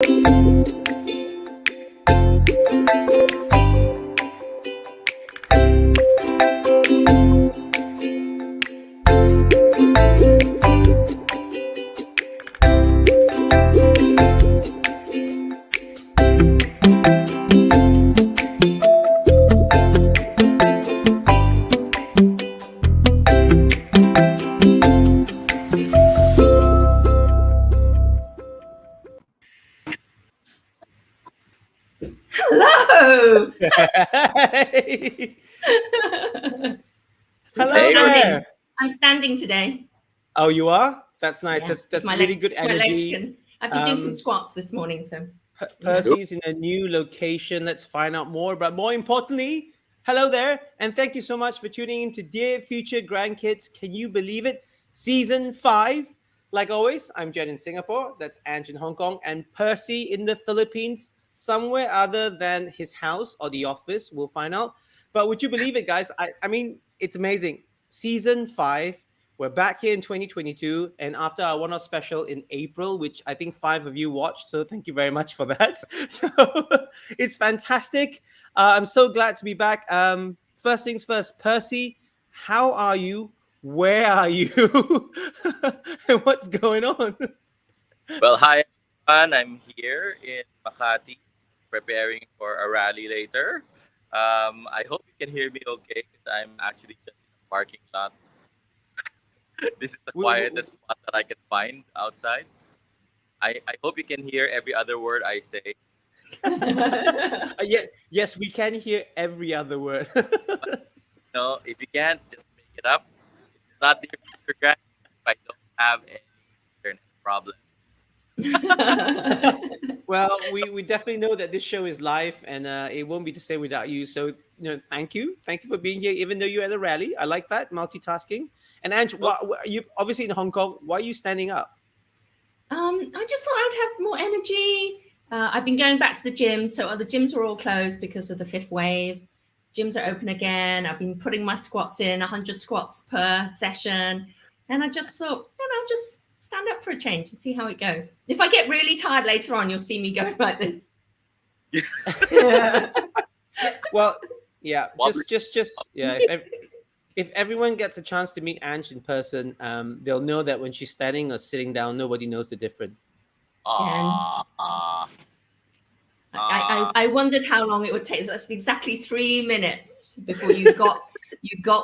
Hello. Hey. Hello I'm there. standing. I'm standing today. Oh, you are? That's nice. Yeah, That's my really legs, good my legs energy. can. I've been doing some squats this morning, so yeah. Percy's in a new location. Let's find out more. But more importantly, hello there. And thank you so much for tuning in to Dear Future Grandkids. Can you believe it? Season 5. Like always, I'm Jen in Singapore. That's Ange in Hong Kong. And Percy in the Philippines, somewhere other than his house or the office. We'll find out. But would you believe it, guys? I mean, it's amazing. Season 5. We're back here in 2022, and after our one-off special in April, which I think 5 of you watched, so thank you very much for that. So it's fantastic. I'm so glad to be back. First things first, Percy, how are you? Where are you? And what's going on? Well, hi everyone. I'm here in Makati, preparing for a rally later. I hope you can hear me okay because I'm actually just in a parking lot. This is the quietest spot that I can find outside. I hope you can hear every other word I say. Yes, we can hear every other word. No, if you can't, just make it up. It's not the future grand if I don't have any internet problems. Well, we definitely know that this show is live, and it won't be the same without you. So, thank you for being here, even though you're at a rally. I like that multitasking. And Ange, you obviously in Hong Kong. Why are you standing up? I just thought I'd have more energy. I've been going back to the gym, so the gyms were all closed because of the 5th wave. Gyms are open again. I've been putting my squats in, 100 squats per session, and I just thought, just stand up for a change and see how it goes. If I get really tired later on, you'll see me going like this. Well, yeah, just yeah. If everyone gets a chance to meet Ange in person, they'll know that when she's standing or sitting down, nobody knows the difference. I wondered how long it would take. So that's exactly 3 minutes before you got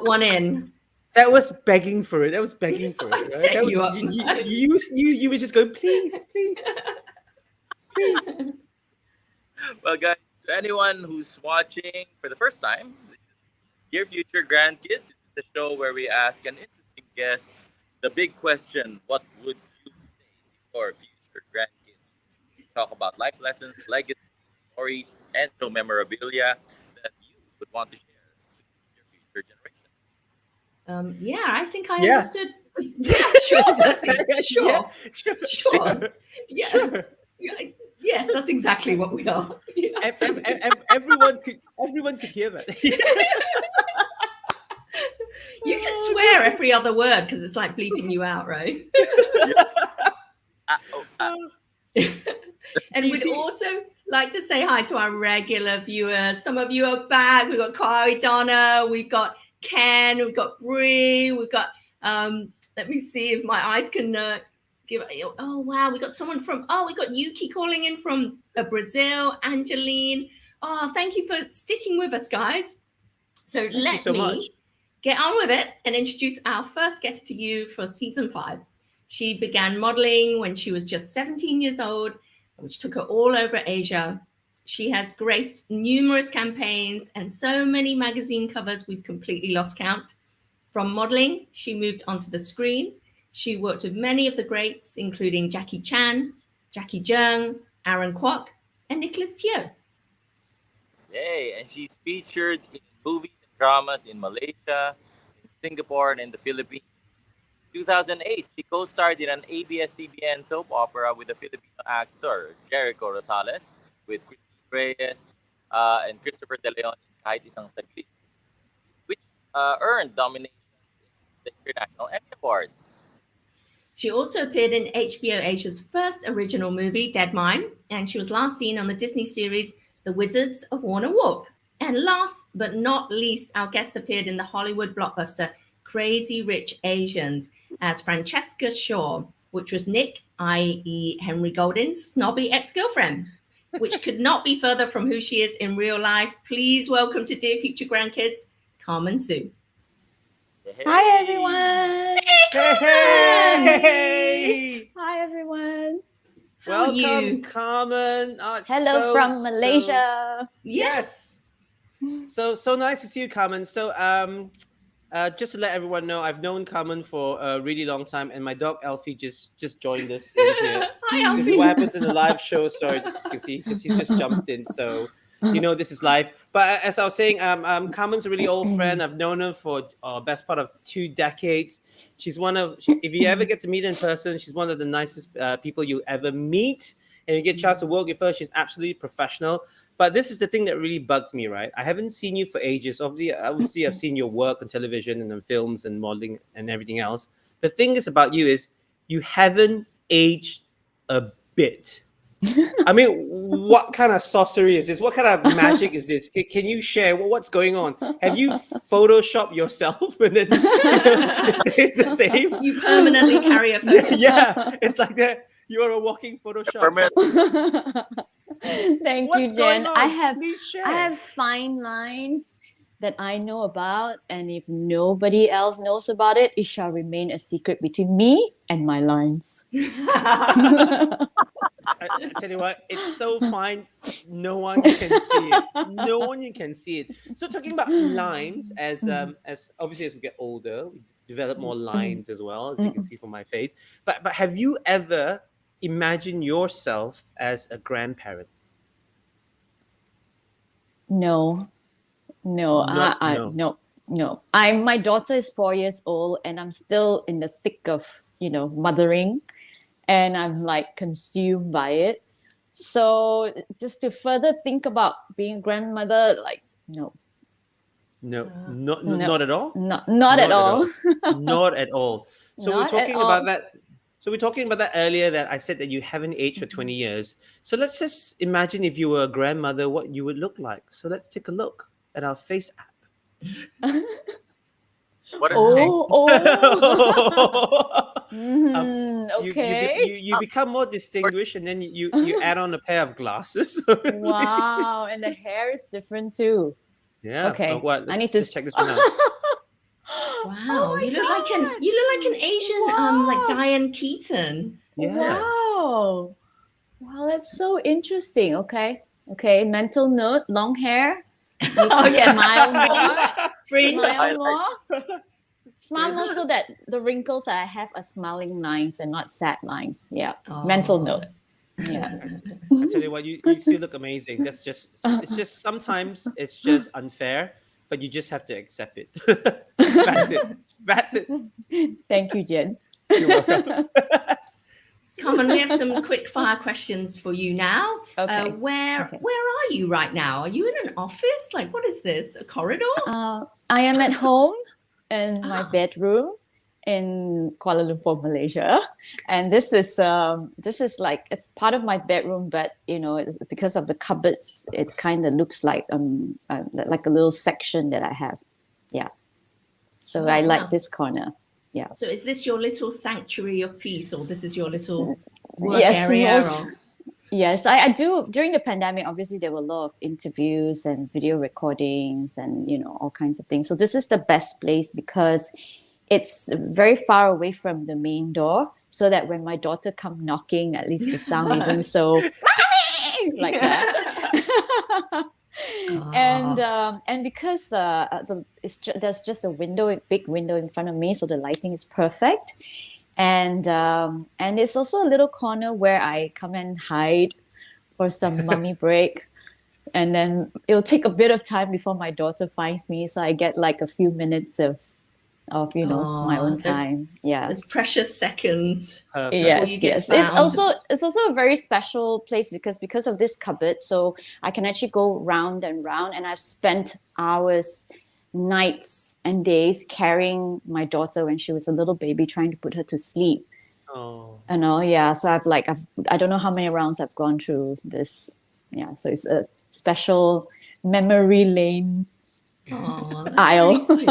one in. That was begging for it. That was begging for it. Right? Set you up. You were just going, please. Well, guys, to anyone who's watching for the first time, this is Dear Future Grandkids. This is the show where we ask an interesting guest the big question: what would you say to your future grandkids? We talk about life lessons, legacy, stories, and show memorabilia that you would want to share to your future generation. Yeah, I think I understood. Yeah, sure, Percy. Sure. Yeah. Sure. Yes, that's exactly what we are. Yeah, everyone could hear that. You can swear every other word because it's like bleeping you out, right? And we'd also like to say hi to our regular viewers. Some of you are back. We've got Kari, Donna, we've got Ken, we've got Bree, we've got let me see if my eyes can give. Oh wow, we got someone from we got Yuki calling in from Brazil, Angeline. Oh, thank you for sticking with us, guys. So let me get on with it and introduce our first guest to you for season 5. She began modeling when she was just 17 years old, which took her all over Asia. She has graced numerous campaigns and so many magazine covers we've completely lost count. From modeling, she moved onto the screen. She worked with many of the greats, including Jackie Chan, Jackie Cheung, Aaron Kwok, and Nicholas Teo. Yay! And she's featured in movies and dramas in Malaysia, in Singapore, and in the Philippines. 2008, she co-starred in an ABS-CBN soap opera with the Filipino actor Jericho Rosales, with Christine Reyes and Christopher De Leon in Kahit, Isang, Saglit, which earned nominations in the International Emmy Awards. She also appeared in HBO Asia's first original movie, Dead Mine, and she was last seen on the Disney series The Wizards of Warner Walk. And last but not least, our guest appeared in the Hollywood blockbuster Crazy Rich Asians as Francesca Shaw, which was Nick, i.e. Henry Golding's snobby ex-girlfriend, which could not be further from who she is in real life. Please welcome to Dear Future Grandkids, Carmen Sue. Hi, everyone. Hey! Hi, everyone. How are Welcome, you? Carmen. Oh, it's Hello from Malaysia. Yes. So nice to see you, Carmen. So just to let everyone know, I've known Carmen for a really long time, and my dog Alfie just joined us in here. Hi, This is Alfie. what happens in the live show. Sorry, just because he's just jumped in. So this is live. But as I was saying, Carmen's a really old friend. I've known her for best part of 2 decades. She's if you ever get to meet her in person, she's one of the nicest people you'll ever meet. And you get a chance to work with her, she's absolutely professional. But this is the thing that really bugs me, right? I haven't seen you for ages. Obviously, I've seen your work on television and on films and modeling and everything else. The thing is about you is you haven't aged a bit. I mean, what kind of sorcery is this? What kind of magic is this? Can you share what's going on? Have you photoshopped yourself and then it stays the same? You permanently carry a photo. Yeah, it's like that. You're a walking Photoshop. Thank What's you, going Jen. on? I have Please share. I have fine lines that I know about, and if nobody else knows about it, it shall remain a secret between me and my lines. I tell you what, it's so fine. No one can see it. No one can see it. So talking about lines, as obviously as we get older, we develop more lines as well, as you can see from my face. But have you ever imagined yourself as a grandparent? No. No. My daughter is 4 years old, and I'm still in the thick of mothering, and I'm like consumed by it. So just to further think about being a grandmother, like no, not at all. not at all. Not at all. So Not we're at talking all. about that. So we're talking about that earlier, that I said that you haven't aged for 20 years. So let's just imagine if you were a grandmother, what you would look like. So let's take a look at our face app. What a Okay. You become more distinguished, and then you add on a pair of glasses. Wow, and the hair is different too. Yeah. Okay. What? I need to let's check this one out. Wow, you look like an Asian, like Diane Keaton. Yeah. Wow, that's so interesting. Okay. Mental note: long hair. Oh yeah, Smile more. Fringe. Smile more. Smile more so that the wrinkles that I have are smiling lines and not sad lines. Yeah. Oh. Mental note. Yeah. I tell you what, you still look amazing. It's just sometimes it's just unfair, but you just have to accept it. That's it. Thank you, Jen. You're welcome. Carmen, we have some quick fire questions for you now. Okay. Where are you right now? Are you in an office? Like, what is this? A corridor? I am at home in my bedroom in Kuala Lumpur, Malaysia, and this is like, it's part of my bedroom, but it's because of the cupboards, it kind of looks like a little section that I have. Yeah. So I like this corner. Yeah. So is this your little sanctuary of peace, or this is your little work Yes, area? Yes, I do. During the pandemic, obviously, there were a lot of interviews and video recordings and, all kinds of things. So this is the best place because it's very far away from the main door, so that when my daughter come knocking, at least the sound isn't so like that. And because there's just a big window in front of me, so the lighting is perfect. And it's also a little corner where I come and hide for some mummy break, and then it'll take a bit of time before my daughter finds me, so I get like a few minutes of my own time. Yeah, there's precious seconds. Yes. It's also a very special place because of this cupboard, so I can actually go round and round, and I've spent hours, nights and days carrying my daughter when she was a little baby, trying to put her to sleep. Oh. Yeah. So I don't know how many rounds I've gone through this. Yeah. So it's a special memory lane Oh, that's aisle. really sweet.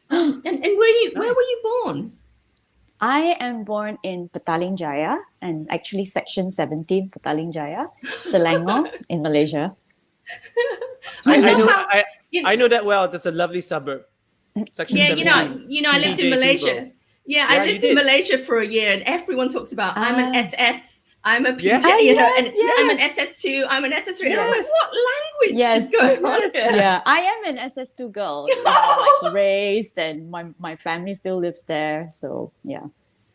And where were you born? I am born in Petaling Jaya, and actually section 17 Petaling Jaya, Selangor in Malaysia. I I love know. how I know that well. That's a lovely suburb. Section yeah, 17. I lived in PJ Malaysia. people. Yeah, Yeah, I you lived in did. Malaysia for a year, and everyone talks about I'm an Ah. SS, I'm a PJ, Yeah. and Yes, I'm an yes. SS2, I'm an SS3. And I was Yes. like, what language Yes. is going on Yes. here? Yeah, I am an SS2 girl, like raised, and my family still lives there. So yeah.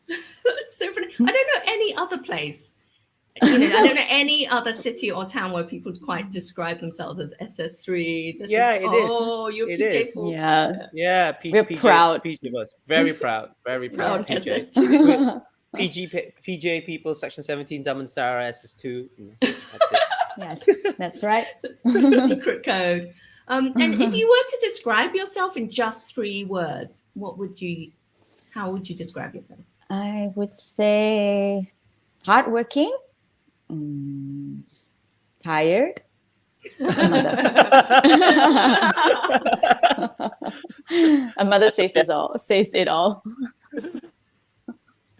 That's so funny. I don't know any other place. I don't know any other city or town where people quite describe themselves as SS3s. Yeah, it is. Oh, you're It PJ is. folk. Yeah. Yeah, We're proud. PJ was very proud, very proud. Proud PJ. SS2. PJ people, section 17, Damansara, SS2. That's it. Yes, that's right. Secret code. And if you were to describe yourself in just 3 words, how would you describe yourself? I would say hardworking, tired, a mother. A mother says it all.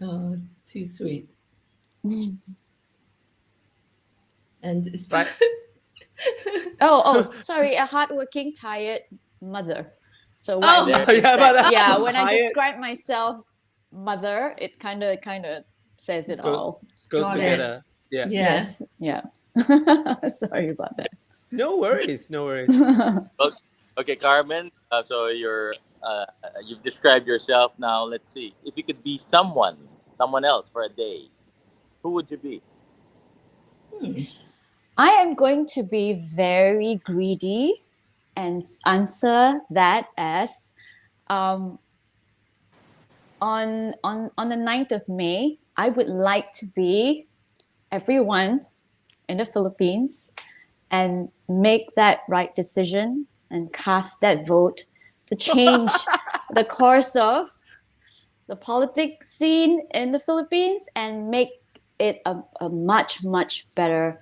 Oh, too sweet. And it's Right. Sorry, a hardworking, tired mother. So Oh. what I mean is Yeah, that, but yeah, when I tired describe myself, mother, it kind of says it all. goes Got it. together. Yeah. Yes, yeah. Sorry about that. No worries. No worries. Okay, Carmen. So you've described yourself. Now let's see. If you could be someone else for a day, who would you be? I am going to be very greedy and answer that as on the 9th of May, I would like to be everyone in the Philippines and make that right decision and cast that vote to change the course of the politics scene in the Philippines and make it a much, much better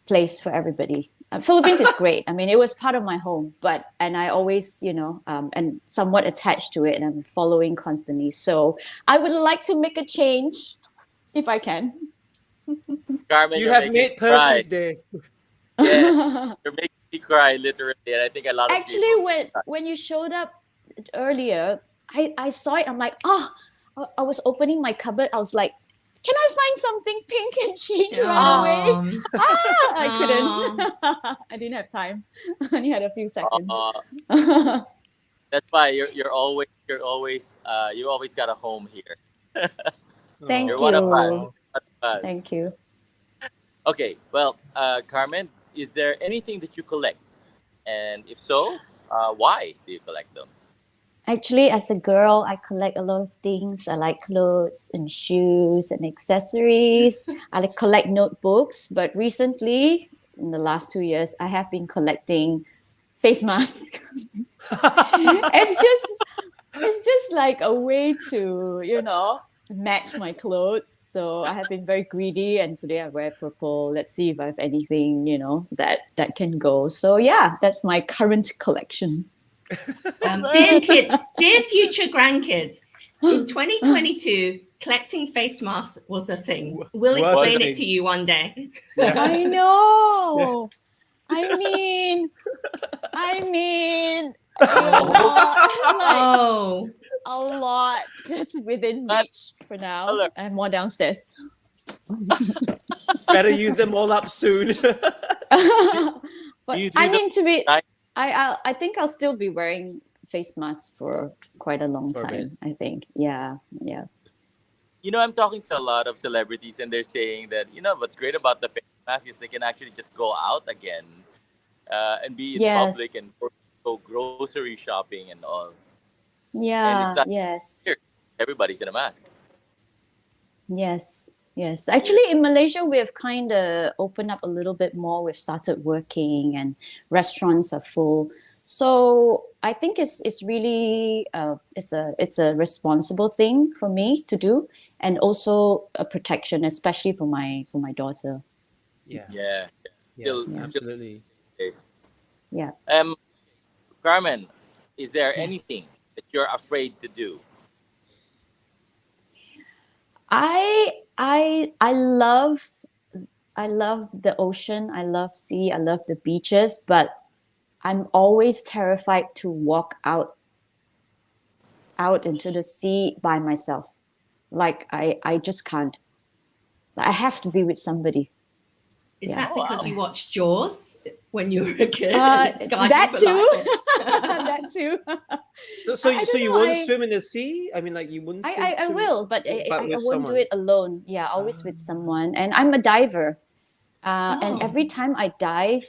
place for everybody. Philippines is great. I mean, it was part of my home, and I always, and somewhat attached to it, and I'm following constantly. So I would like to make a change if I can. Carmen, You you're have making made me cry. Percy's day. Yes, you're making me cry literally, and I think a lot of Actually, people. when you showed up earlier, I saw it. I'm like, I was opening my cupboard. I was like, can I find something pink and change right away? I couldn't. I didn't have time. I only had a few seconds. That's why you always got a home here. Thank You're one of us. you. One of us. Thank you. Okay, well, Carmen, is there anything that you collect? And if so, why do you collect them? Actually, as a girl, I collect a lot of things. I like clothes and shoes and accessories. I collect notebooks. But recently, in the last 2 years, I have been collecting face masks. It's just like a way to, match my clothes. So I have been very greedy, and today I wear purple. Let's see if I have anything, that can go. So yeah, that's my current collection. Dear future grandkids, in 2022, collecting face masks was a thing. We'll Was a explain thing. it to you one day. Yeah. I know. I mean, Oh, a lot just within reach for now. Hello. I have more downstairs. Better use them all up soon. But You do I the- mean, to be, I- I think I'll still be wearing face masks for quite a long For a time. I think, yeah. I'm talking to a lot of celebrities, and they're saying that what's great about the face mask is they can actually just go out again and be in Yes. public and go grocery shopping and all. Yeah. not- Yes. Here, everybody's in a mask. Yes. Actually, in Malaysia, we have kind of opened up a little bit more. We've started working, and restaurants are full. So I think it's really it's a responsible thing for me to do, and also a protection, especially for my daughter. Yeah. Yeah. Yeah. Still, Absolutely. Yeah. Carmen, is there Yes. anything that you're afraid to do? I love the ocean. I love sea. I love the beaches, but I'm always terrified to walk out into the sea by myself. Like I just can't. I have to be with somebody. Is Yeah. that Oh, because wow. you watched Jaws when you were a kid and it scarred That you for too. life? That too. So I so don't you know. won't swim in the sea? I mean, like you wouldn't I will, but but I with won't do someone. it alone. Yeah, always with someone. And I'm a diver. And Oh. every time I dive,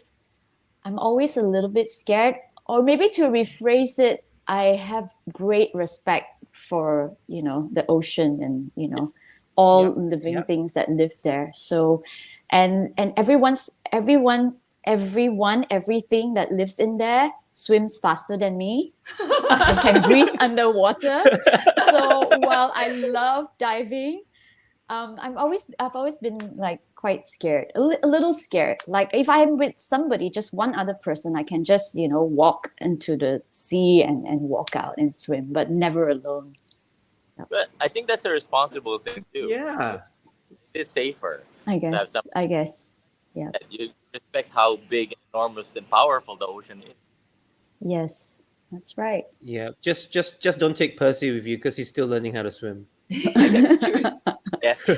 I'm always a little bit scared. Or maybe to rephrase it, I have great respect for, the ocean and, all Yep. living Yep. things that live there. So, and everything that lives in there swims faster than me and can breathe underwater. So while I love diving, I've always been like quite scared, a little scared. Like if I'm with somebody, just one other person, I can just walk into the sea and walk out and swim, but never alone. But I think that's a responsible thing too. Yeah. It is safer I to have guess. something I guess. Yeah. that you respect how big and enormous and powerful the ocean is. Yes, that's right. Yeah. Just don't take Percy with you because he's still learning how to swim. That's true. Yes. The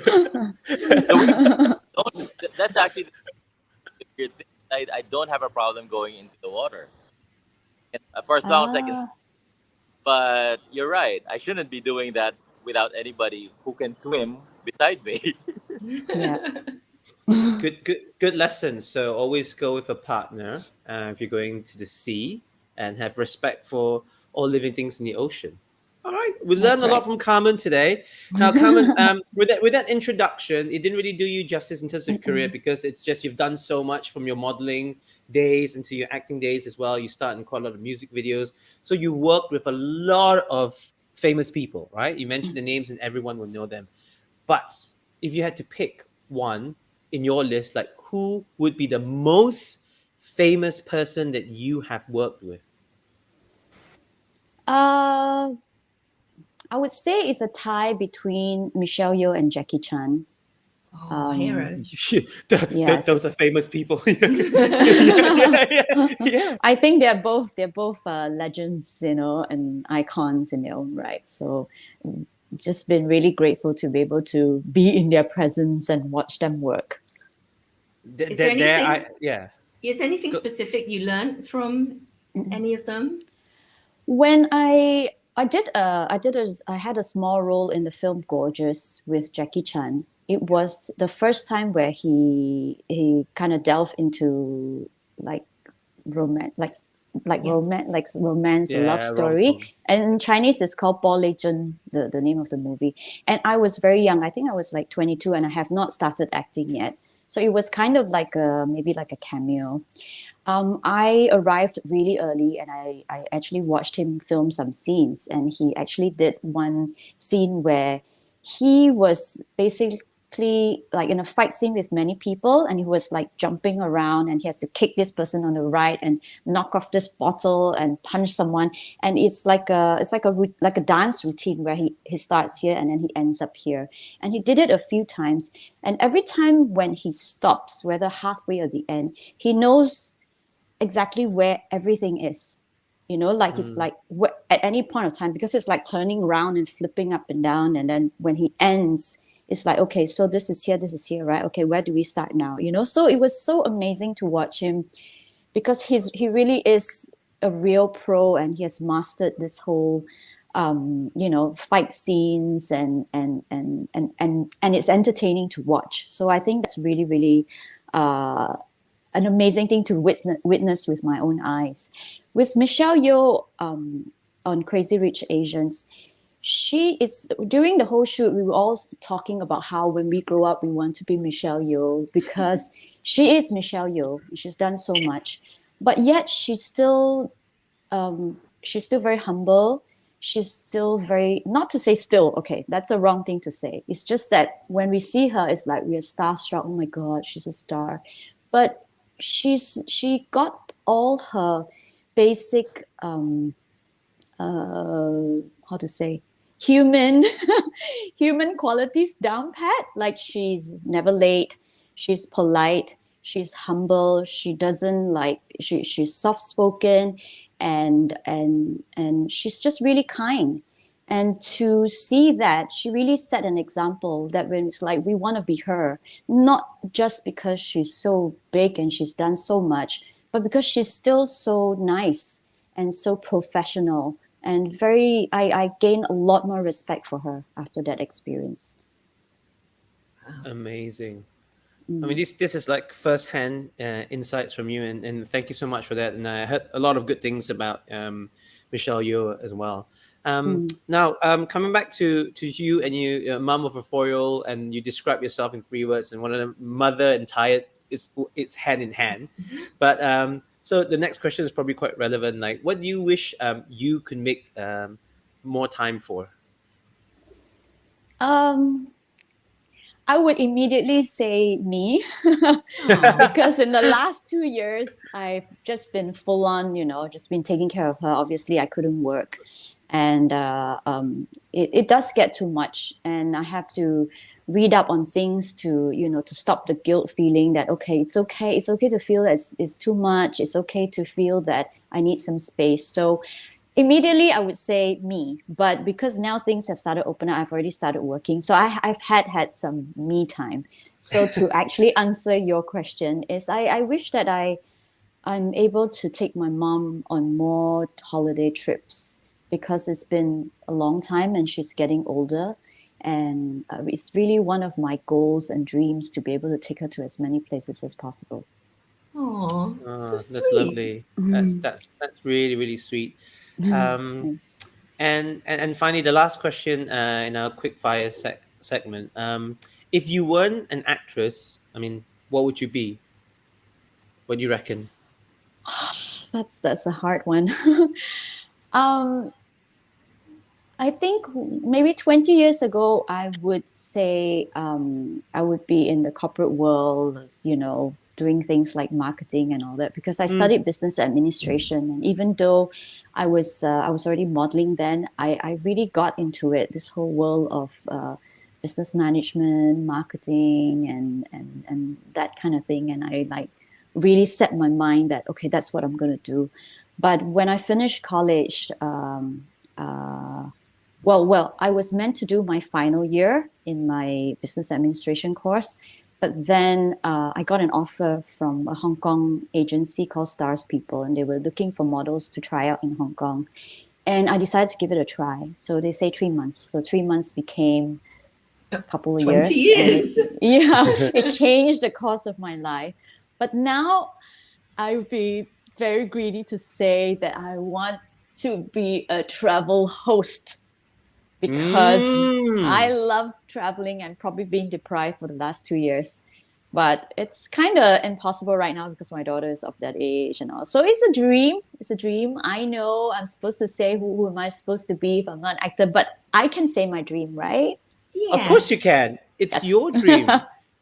weird, that's actually the weird thing. I don't have a problem going into the water. And, for as long as I can. Ah, But you're right. I shouldn't be doing that without anybody who can swim beside me. yeah. Good lesson. So always go with a partner if you're going to the sea, and have respect for all living things in the ocean. All right, we That's learned a lot right. from Carmen today. Now, Carmen, with that introduction, it didn't really do you justice in terms of career, because it's just you've done so much from your modeling days into your acting days as well. You start in quite a lot of music videos, so you worked with a lot of famous people, right? You mentioned the names, and everyone will know them. But if you had to pick one in your list, like who would be the most famous person that you have worked with? Uh, I would say it's a tie between Michelle Yeoh and Jackie Chan. Oh, heroes. Those are Yes. famous people. Yeah. I think they're both legends, and icons in their own right. So just been really grateful to be able to be in their presence and watch them work. Is there anything? Yeah. Is there anything Go- specific you learned from any of them? When I had a small role in the film Gorgeous with Jackie Chan. It was the first time where he kind of delved into like romance, Yeah. romance, a love Yeah, story. rom-com. And in Chinese, it's called Bo Lei Zhen, the name of the movie. And I was very young. I think I was like 22, and I have not started acting yet. So it was kind of like maybe like a cameo. I arrived really early, and I actually watched him film some scenes. And he actually did one scene where he was basically like in a fight scene with many people, and he was like jumping around, and he has to kick this person on the right and knock off this bottle and punch someone. And it's like a dance routine where he starts here and then he ends up here. And he did it a few times. And every time when he stops, whether halfway or the end, he knows exactly where everything is, like it's like at any point of time, because it's like turning around and flipping up and down. And then when he ends, it's like, okay, so this is here, right? Okay, where do we start now? So it was so amazing to watch him, because he really is a real pro, and he has mastered this whole fight scenes, and it's entertaining to watch. So I think it's really, really an amazing thing to witness with my own eyes. With Michelle Yeoh on Crazy Rich Asians, she is during the whole shoot. We were all talking about how when we grow up, we want to be Michelle Yeoh, because she is Michelle Yeoh. She's done so much, but yet she's still very humble. she's still very, not to say still, okay, that's the wrong thing to say. It's just that when we see her, it's like we are starstruck. Oh my God, she's a star. But she got all her basic how to say, human human qualities down pat. Like, she's never late, she's polite, she's humble, she doesn't like, she's soft spoken, and she's just really kind. And to see that, she really set an example that when it's like we want to be her, not just because she's so big and she's done so much, but because she's still so nice and so professional, and very, I gained a lot more respect for her after that experience. Amazing. I mean, this is like first-hand insights from you, and thank you so much for that. And I heard a lot of good things about Michelle Yeoh as well. Now, coming back to you, and you, mom of a 4-year-old, and you describe yourself in 3 words, and one of them, mother and tired, it's hand in hand. But so the next question is probably quite relevant. Like, what do you wish you could make more time for? I would immediately say me, because in the last 2 years, I've just been full on, just been taking care of her. Obviously, I couldn't work, and it does get too much, and I have to read up on things to stop the guilt feeling that, okay, it's okay to feel that it's too much. It's okay to feel that I need some space. So immediately I would say me, but because now things have started opening up, I've already started working. So I've had some me time. So to actually answer your question is I wish that I'm able to take my mom on more holiday trips, because it's been a long time and she's getting older. And it's really one of my goals and dreams to be able to take her to as many places as possible. Oh, so That's sweet. lovely. That's really, really sweet. Thanks. And finally, the last question in our quick fire segment. If you weren't an actress, I mean, what would you be? What do you reckon? That's a hard one. I think maybe 20 years ago, I would say I would be in the corporate world of, doing things like marketing and all that, because I studied business administration. And even though I was already modeling then, I really got into it, this whole world of business management, marketing, and that kind of thing. And I like really set my mind that, okay, that's what I'm going to do. But when I finished college, well, I was meant to do my final year in my business administration course, but then I got an offer from a Hong Kong agency called Stars People, and they were looking for models to try out in Hong Kong. And I decided to give it a try. So they say 3 months. So 3 months became a couple of 20 years. years. It changed the course of my life. But now I would be very greedy to say that I want to be a travel host, because I love traveling and probably being deprived for the last 2 years. But it's kind of impossible right now because my daughter is of that age and all. So it's a dream. It's a dream. I know I'm supposed to say who am I supposed to be if I'm not an actor, but I can say my dream, right? Yes. Of course you can. It's Yes. your dream.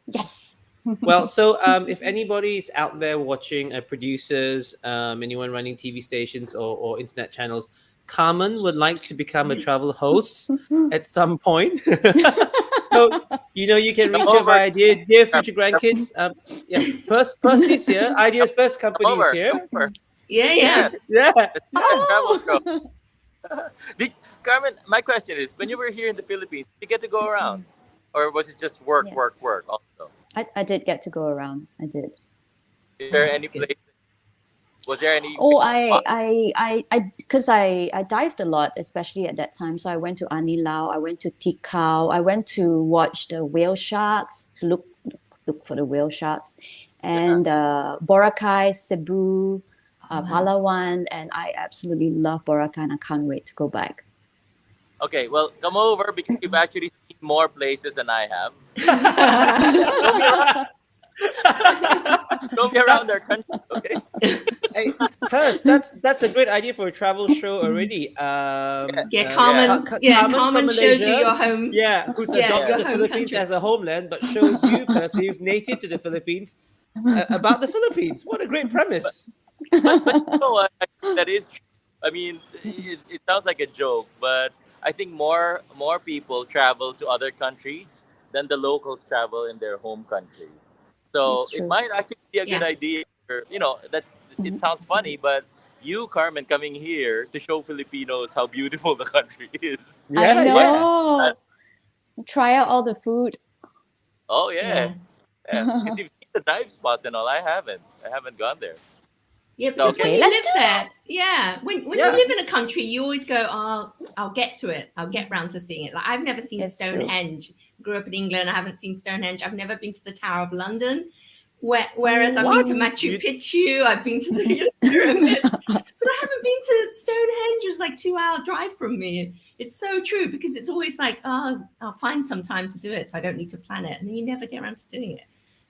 Yes. Well, so if anybody's out there watching, producers, anyone running TV stations or internet channels, Carmen would like to become a travel host at some point. So, you can reach out via Dear Future Grandkids. Percy's here. IdeaFirst company is here. Yeah. Yeah. Let's do a travel show. Carmen, my question is, when you were here in the Philippines, did you get to go around? Or was it just work also? I did get to go around. I did. Is there any place? Was there any? Oh, because I dived a lot, especially at that time. So I went to Anilao, I went to Tikau, I went to watch the whale sharks, to look for the whale sharks, and Boracay, Cebu, Palawan, and I absolutely love Boracay, and I can't wait to go back. Okay, well, come over, because you've actually seen more places than I have. Show me around our country, okay? Hey, Pers, that's a great idea for a travel show already. Yeah, Carmen. Carmen from Carmen shows you Malaysia, your home. yeah, who's Yeah, adopted your the home Philippines country. as a homeland, but shows you, Percy, who's native to the Philippines, about the Philippines. What a great premise! But you know what? I think that is true. I mean, it sounds like a joke, but I think more people travel to other countries than the locals travel in their home country. So It's it true. might actually be a good Yeah. idea. That's it Mhm. sounds funny, but you, Carmen, coming here to show Filipinos how beautiful the country is. I Yeah, But yeah. uh, know. Try out all the food. oh yeah, Yeah. yeah, because you've seen the dive spots and all. I haven't. I haven't gone there. Yeah, So, because when okay. Okay, you let's live do there, yeah, when you Yeah. live in a country, you always go, "Oh, I'll get to it. I'll get round to seeing it." Like I've never seen It's true. Stonehenge. Grew up in England. I haven't seen Stonehenge. I've never been to the Tower of London. Whereas I've been What? to Machu You, Picchu, I've been to the pyramids, but I haven't been to Stonehenge. It's like 2 hour drive from me. It's so true because it's always like, oh, I'll find some time to do it, so I don't need to plan it, and then you never get around to doing it.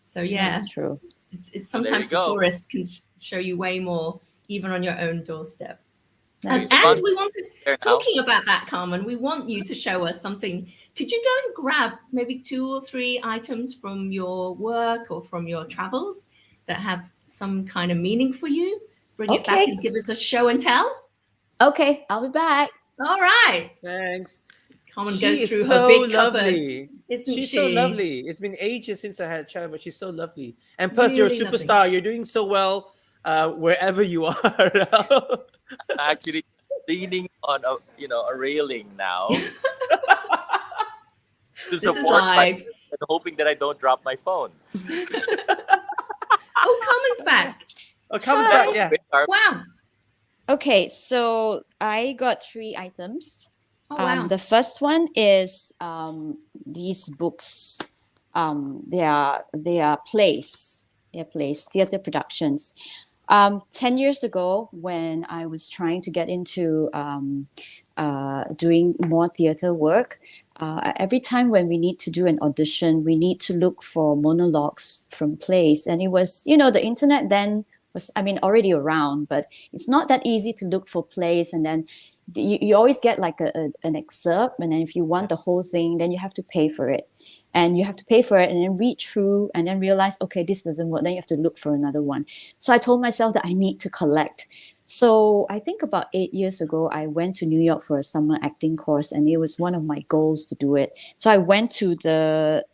So yeah, That's true. it's So there you sometimes the go. tourists can show you way more even on your own doorstep. That's So And gone we wanted, there now. talking about that, Carmen, we want you to show us something. Could you go and grab maybe 2 or 3 items from your work or from your travels that have some kind of meaning for you? Bring it back okay. and give us a show and tell. Okay, I'll be back. All right. thanks. Carmen She goes through is her so big cupboards, lovely. isn't She's she? so lovely. It's been ages since I had a chat, but she's so lovely. And plus, you're a Really lovely. superstar. You're doing so well wherever you are. I'm actually leaning on a railing now to This is support my live. and hoping that I don't drop my phone. Oh, Carmen's back. Oh, Carmen's Hi. back. Yeah. Wow. Okay, so I got 3 items. Oh, wow. The first one is these books. They are plays. They're plays, theater productions. 10 years ago, when I was trying to get into doing more theater work, every time when we need to do an audition, we need to look for monologues from plays. And it was, the internet then was, already around, but it's not that easy to look for plays. And then you always get like an excerpt. And then if you want the whole thing, then you have to pay for it. And you have to pay for it and then read through and then realize, okay, this doesn't work. Then you have to look for another one. So I told myself that I need to collect. So I think about 8 years ago, I went to New York for a summer acting course, and it was one of my goals to do it. So I went to the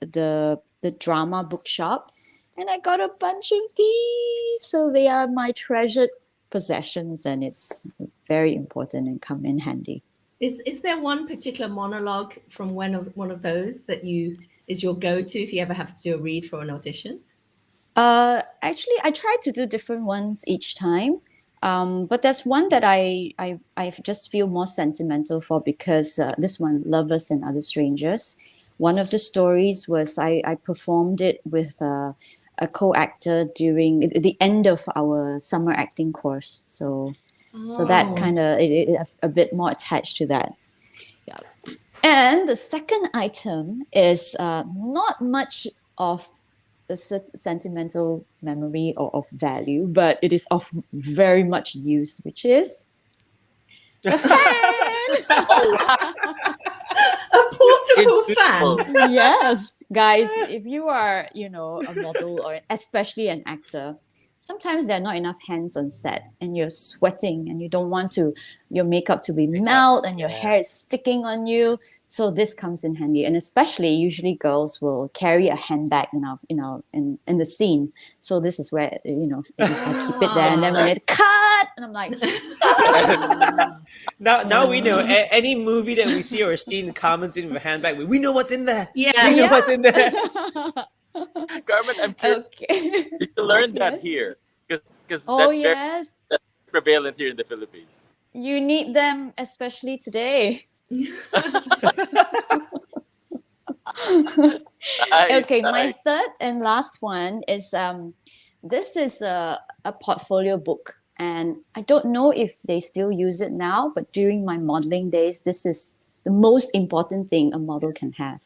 drama bookshop, and I got a bunch of these. So they are my treasured possessions, and it's very important and come in handy. Is there one particular monologue from one of those that is your go-to if you ever have to do a read for an audition? Actually, I try to do different ones each time. But there's one that I just feel more sentimental for because this one, Lovers and Other Strangers. One of the stories was I performed it with a co-actor during the end of our summer acting course. So that kind of a bit more attached to that. Yeah. And the second item is not much of a sentimental memory or of value, but it is of very much use, which is the fan. A portable It's fan. beautiful. Yes, guys, if you are, a model or especially an actor, sometimes there are not enough hands on set and you're sweating and you don't want your makeup to be melt and your hair is sticking on you. So this comes in handy, and especially usually girls will carry a handbag in the scene. So this is where I keep it there, and then when it cut, and I'm like, Now we know any movie that we see or scene Carmen's in with a handbag. We know what's in there. Yeah. We know what's in there. Carmen, I'm curious. okay. You should learn that Yes. here because Oh that's yes, very prevalent here in the Philippines. you need them, especially today. Nice, Okay, my nice. third and last one is this is a portfolio book, and I don't know if they still use it now, but during my modeling days, this is the most important thing a model can have.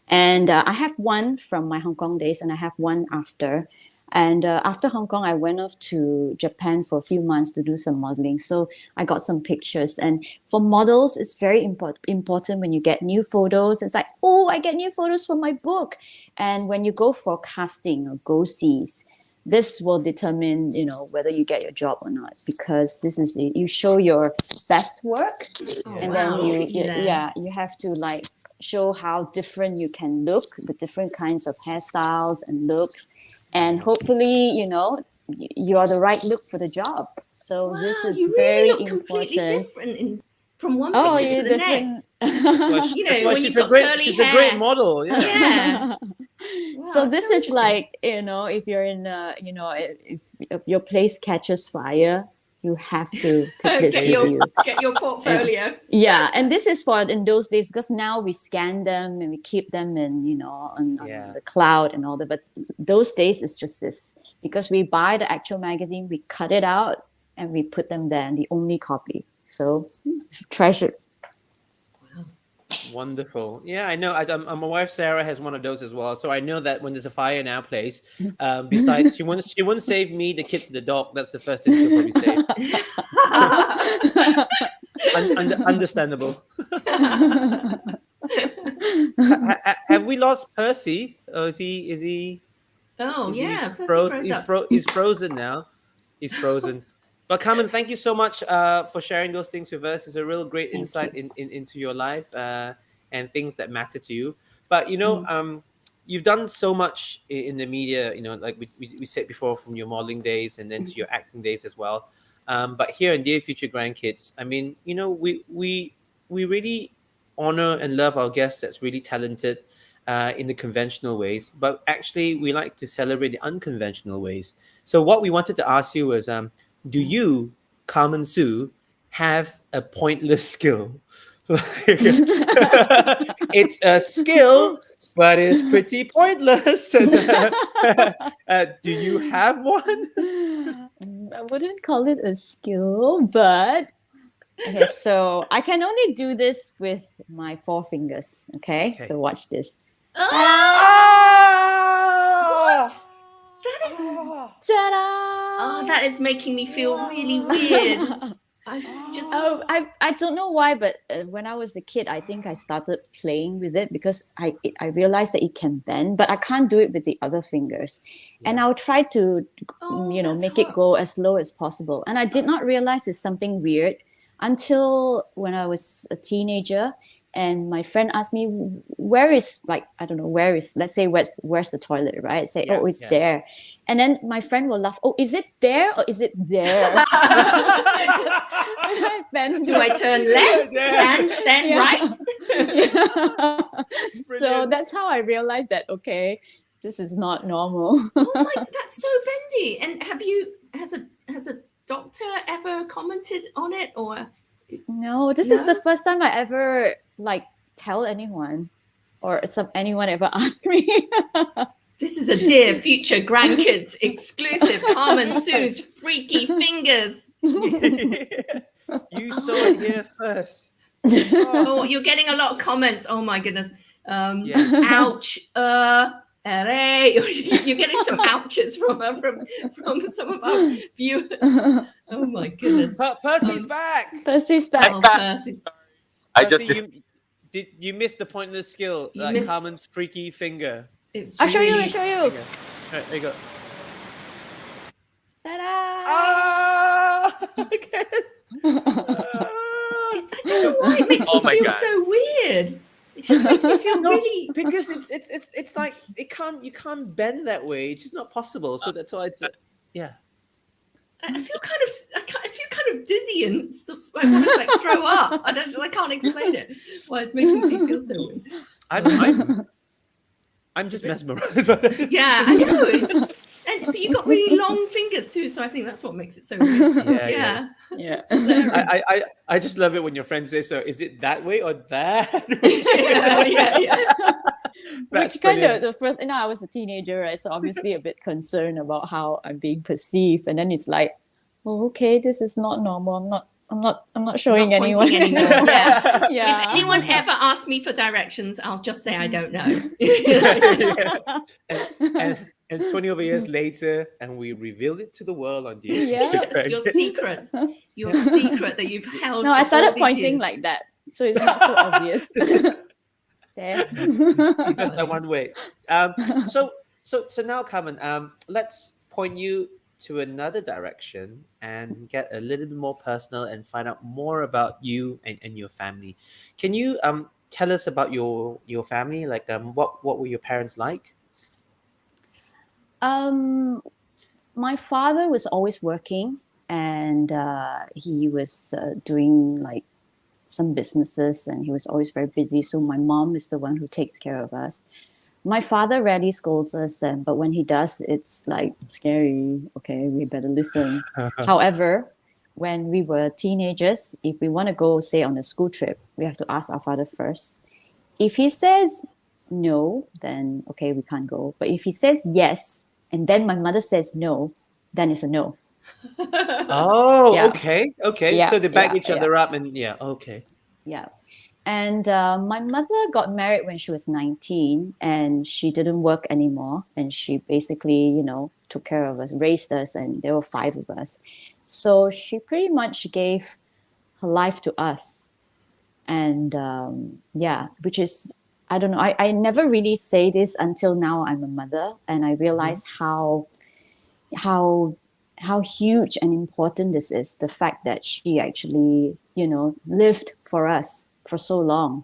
And I have one from my Hong Kong days, and I have one after. And after Hong Kong, I went off to Japan for a few months to do some modeling. So I got some pictures. And for models, it's very important when you get new photos. It's like, oh, I get new photos for my book. And when you go for casting or go-sees, this will determine, whether you get your job or not, because this is you show your best work, and then you have to like show how different you can look, the different kinds of hairstyles and looks, and hopefully, you are the right look for the job. So this is you very really look completely different from one picture to the next. That's why she's a great model. Yeah. Wow, so this so is like, if you're in if your place catches fire, you have to take this with you. Get your portfolio. And this is for in those days, because now we scan them and we keep them in on the cloud and all that. But those days it's just this, because we buy the actual magazine, we cut it out and we put them there, and the only copy. So treasured. Wonderful. Yeah, I know. My wife Sarah has one of those as well. So I know that when there's a fire in our place, besides she won't save me, the kids, the dog. That's the first thing she'll probably save. Understandable. Have we lost Percy? Or is he? Oh yeah, he's frozen now. He's frozen. But Carmen, thank you so much for sharing those things with us. It's a real great insight into your life and things that matter to you. But you've done so much in the media. Like we said before, from your modeling days and then to your acting days as well. But here in Dear Future Grandkids, I mean, we really honor and love our guests that's really talented in the conventional ways. But actually, we like to celebrate the unconventional ways. So what we wanted to ask you was, do you, Carmen Sue, have a pointless skill? It's a skill, but it's pretty pointless. Do you have one? I wouldn't call it a skill, but okay, so I can only do this with my 4 fingers. Okay. So watch this. What? That is Ta-da! Oh, that is making me feel really weird. I don't know why, but when I was a kid, I think I started playing with it because I realized that it can bend, but I can't do it with the other fingers. And I'll try to, make it go as low as possible. And I did not realize it's something weird until when I was a teenager. And my friend asked me, let's say, where's the toilet, right? Say, it's there. And then my friend will laugh, is it there or is it there? Do I turn left and then right? So that's how I realized that, okay, this is not normal. Oh my, that's so bendy. And has a doctor ever commented on it or? No, this is the first time I ever tell anyone or anyone ever asked me. This is a Dear Future Grandkids exclusive. Carmen Sue's freaky fingers. You saw it here first. Oh, you're getting a lot of comments. Oh my goodness. Ouch. You're getting some ouches from some of our viewers. Oh my goodness. Percy's back. Percy's back. Oh, Percy. Did you miss the pointless skill? Carmen's freaky finger. I'll show you. Right, there you go. Ta-da! Okay. I don't know why it makes me feel so weird. It just makes me feel really because it's like you can't bend that way. It's just not possible. So that's why it's I feel kind of dizzy and I want to throw up. I can't explain it. Why it's making me feel so weird. I'm just mesmerized by this. Yeah, I know. But you got really long fingers too, so I think that's what makes it so weird. Yeah. I just love it when your friends say, "So is it that way or that?" yeah. Which kind of the first, I was a teenager, right? So obviously a bit concerned about how I'm being perceived, and then it's like, oh, okay, this is not normal. I'm not showing anyone anymore. Yeah. If anyone ever asks me for directions, I'll just say I don't know. And 20 over years later, and we revealed it to the world on Dear Yeah. Future Yes, your Grandkids. secret, your secret that you've held. No, for I all started these pointing years. like that, so it's not so obvious. There. See, that's that one way. So now, Carmen, let's point you to another direction and get a little bit more personal and find out more about you and your family. Can you tell us about your family? Like what were your parents like? Um, my father was always working, and he was doing like some businesses, and he was always very busy. So my mom is the one who takes care of us. My father rarely scolds us, but when he does, it's like scary. Okay, we better listen. However, when we were teenagers, if we want to go, say, on a school trip, we have to ask our father first. If he says no, then okay, we can't go. But if he says yes, and then my mother says no, then it's a no. Oh, Yeah, okay. yeah, So they back yeah, each yeah, other up, and yeah, okay. yeah. And my mother got married when she was 19, and she didn't work anymore. And she basically, took care of us, raised us, and there were 5 of us. So she pretty much gave her life to us. And yeah, which is, I don't know, I never really say this until now I'm a mother, and I realize how how huge and important this is, the fact that she actually lived for us for so long.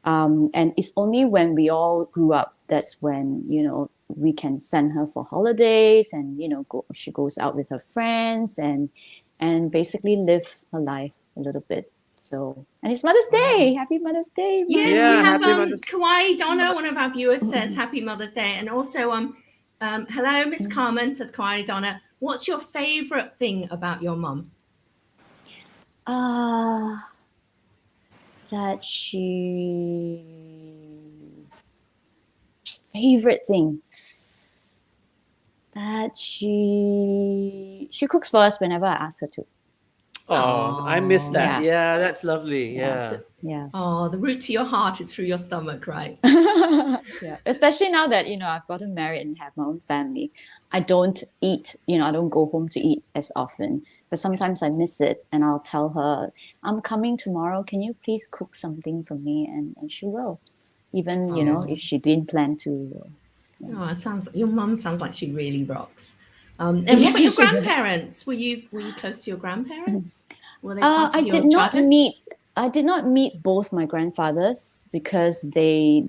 And it's only when we all grew up that's when we can send her for holidays, and she goes out with her friends, and basically live her life a little bit. So, and it's Mother's Day. Happy Mother's Day, Mom. Yes, Yeah, we have happy Mother's. Kawaii Donna, one of our viewers, says Happy Mother's Day. And also hello, Miss Carmen, says Kawaii Donna. What's your favorite thing about your mum? That she favorite thing that she cooks for us whenever I ask her to. Oh, I miss that. Yeah. Yeah, that's lovely. Yeah. Yeah. Oh, the route to your heart is through your stomach, right? Yeah. Especially now that I've gotten married and have my own family. I don't eat, I don't go home to eat as often. But sometimes I miss it, and I'll tell her, I'm coming tomorrow. Can you please cook something for me? And she will. Even, if she didn't plan to. Oh, it sounds your mum sounds like she really rocks. And what about your grandparents? Were you close to your grandparents? Were they part of I your did not childhood? meet both my grandfathers because they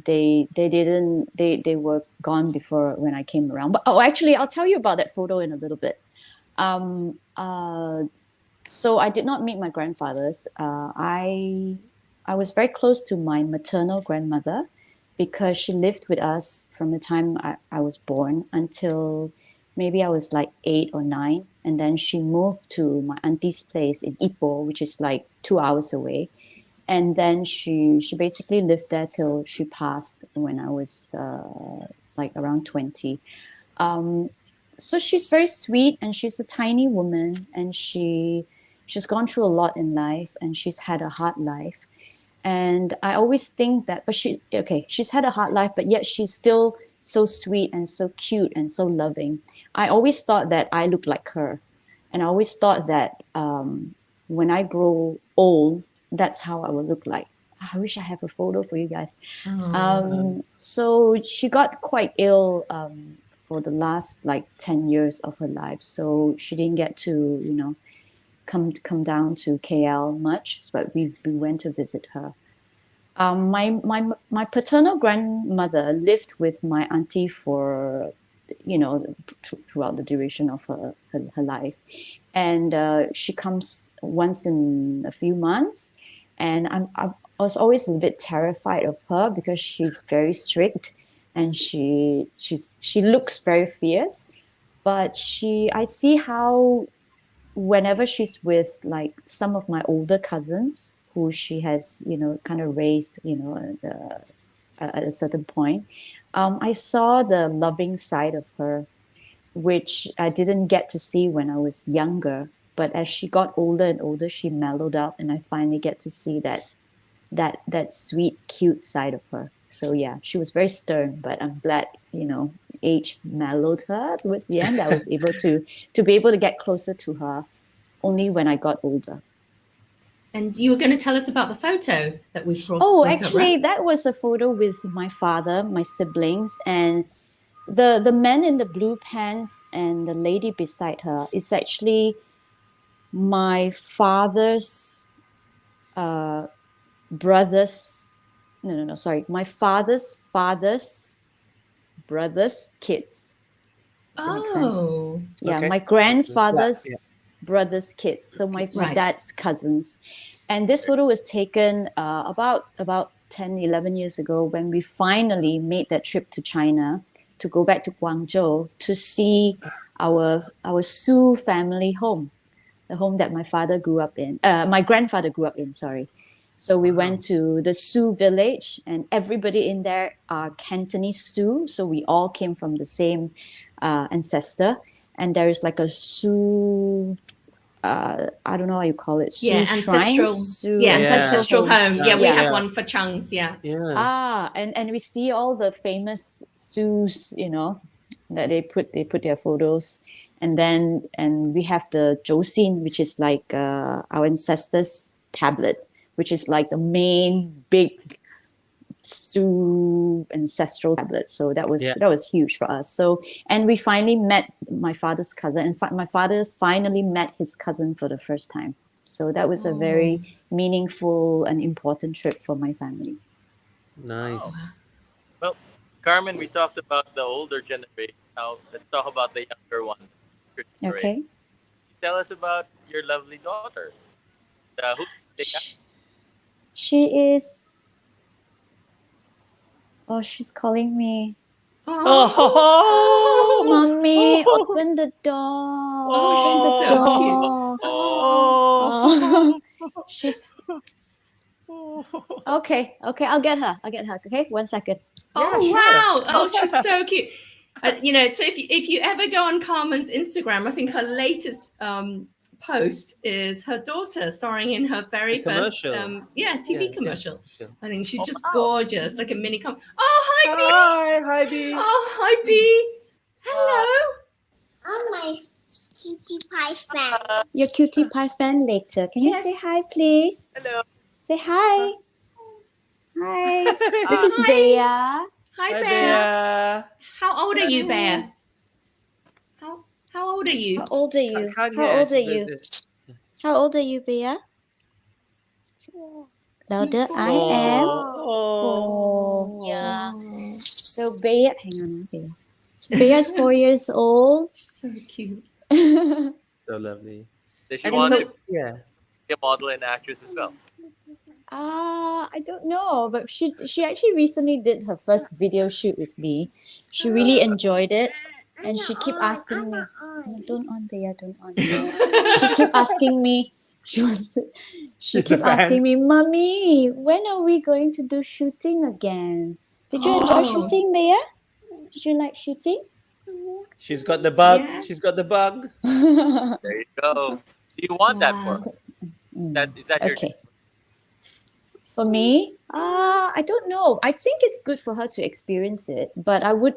were gone before when I came around. But actually, I'll tell you about that photo in a little bit. So I did not meet my grandfathers. I was very close to my maternal grandmother because she lived with us from the time I was born until maybe I was like 8 or 9. And then she moved to my auntie's place in Ipoh, which is like 2 hours away. And then she basically lived there till she passed when I was like around 20. So she's very sweet, and she's a tiny woman, and she's gone through a lot in life, and she's had a hard life. And I always think that, but she's had a hard life, but yet she's still so sweet and so cute and so loving. I always thought that I looked like her. And I always thought that when I grow old, that's how I will look like. I wish I have a photo for you guys. So she got quite ill for the last like 10 years of her life. So she didn't get to, come down to KL much, but we went to visit her. My paternal grandmother lived with my auntie for, throughout the duration of her life, and she comes once in a few months, and I was always a bit terrified of her because she's very strict, and she looks very fierce, but I see how whenever she's with like some of my older cousins who she has, kind of raised, at a certain point, I saw the loving side of her, which I didn't get to see when I was younger. But as she got older and older, she mellowed out, and I finally get to see that sweet, cute side of her. So yeah, she was very stern, but I'm glad, age mellowed her towards the end. I was able to be able to get closer to her only when I got older. And you were going to tell us about the photo that we brought. Oh, actually, that was a photo with my father, my siblings, and the man in the blue pants and the lady beside her is actually my father's brother's. No, sorry, my father's brother's kids. Does that make sense? Oh, Yeah, Okay. my grandfather's brother's kids. So my Right. dad's cousins. And this photo was taken about 10, 11 years ago when we finally made that trip to China to go back to Guangzhou to see our Sioux family home, the home that my father grew up in. My grandfather grew up in, sorry. So we went to the Sioux village, and everybody in there are Cantonese Sioux. So we all came from the same ancestor. And there is like a Sioux, I don't know how you call it, Sioux ancestral. shrine? Sioux Yeah, Yeah. ancestral home. Yeah, we Yeah. have one for Chang's. Yeah. Yeah. And we see all the famous Sioux, that they put their photos. And we have the Joseon, which is like our ancestors' tablet, which is like the main big Sioux ancestral tablet. So that was huge for us. So, and we finally met my father's cousin, and my father finally met his cousin for the first time. So that was a very meaningful and important trip for my family. Nice. Well, Carmen, we talked about the older generation. Now let's talk about the younger one. Okay. Tell us about your lovely daughter. She is. Oh, she's calling me. Oh, Mommy, open the door. Oh, she's so cute. Oh. She's okay. I'll get her. Okay, 1 second. Oh, Yeah, sure. wow. Oh, she's so cute. So if you ever go on Carmen's Instagram, I think her latest post is her daughter starring in her very first commercial. TV commercial. Sure. I think she's just gorgeous, like a mini Oh, hi, B. Hi, B. Oh, hi, B. Hello. I'm my cutie pie fan. Your cutie pie fan later. Can you say Yes. hi, please? Hello. Say hi. Hi. This is Hi. Bea. Hi, Hi, Bear. Bea. How old are you, Bear? How old are you? How old are you? Can't How hear. old are you? How old are you, Bea? Louder. I am Oh. 4. Yeah. So Bea, hang on, Bea. So Bea's 4 years old. She's so cute. So lovely. Does she And want so, to yeah. be a model and actress as well? I don't know, but she actually recently did her first video shoot with me. She really enjoyed it, and she keep asking me, "No, don't on, Bea, don't on." She keep asking me. She She's a keep fan. asking me, "Mommy, when are we going to do shooting again? Did you enjoy shooting, Bea? Did you like shooting?" She's got the bug. Yeah. She's got the bug. There you go. Do you want that for her? Is that your Okay. For me, I don't know. I think it's good for her to experience it, but I would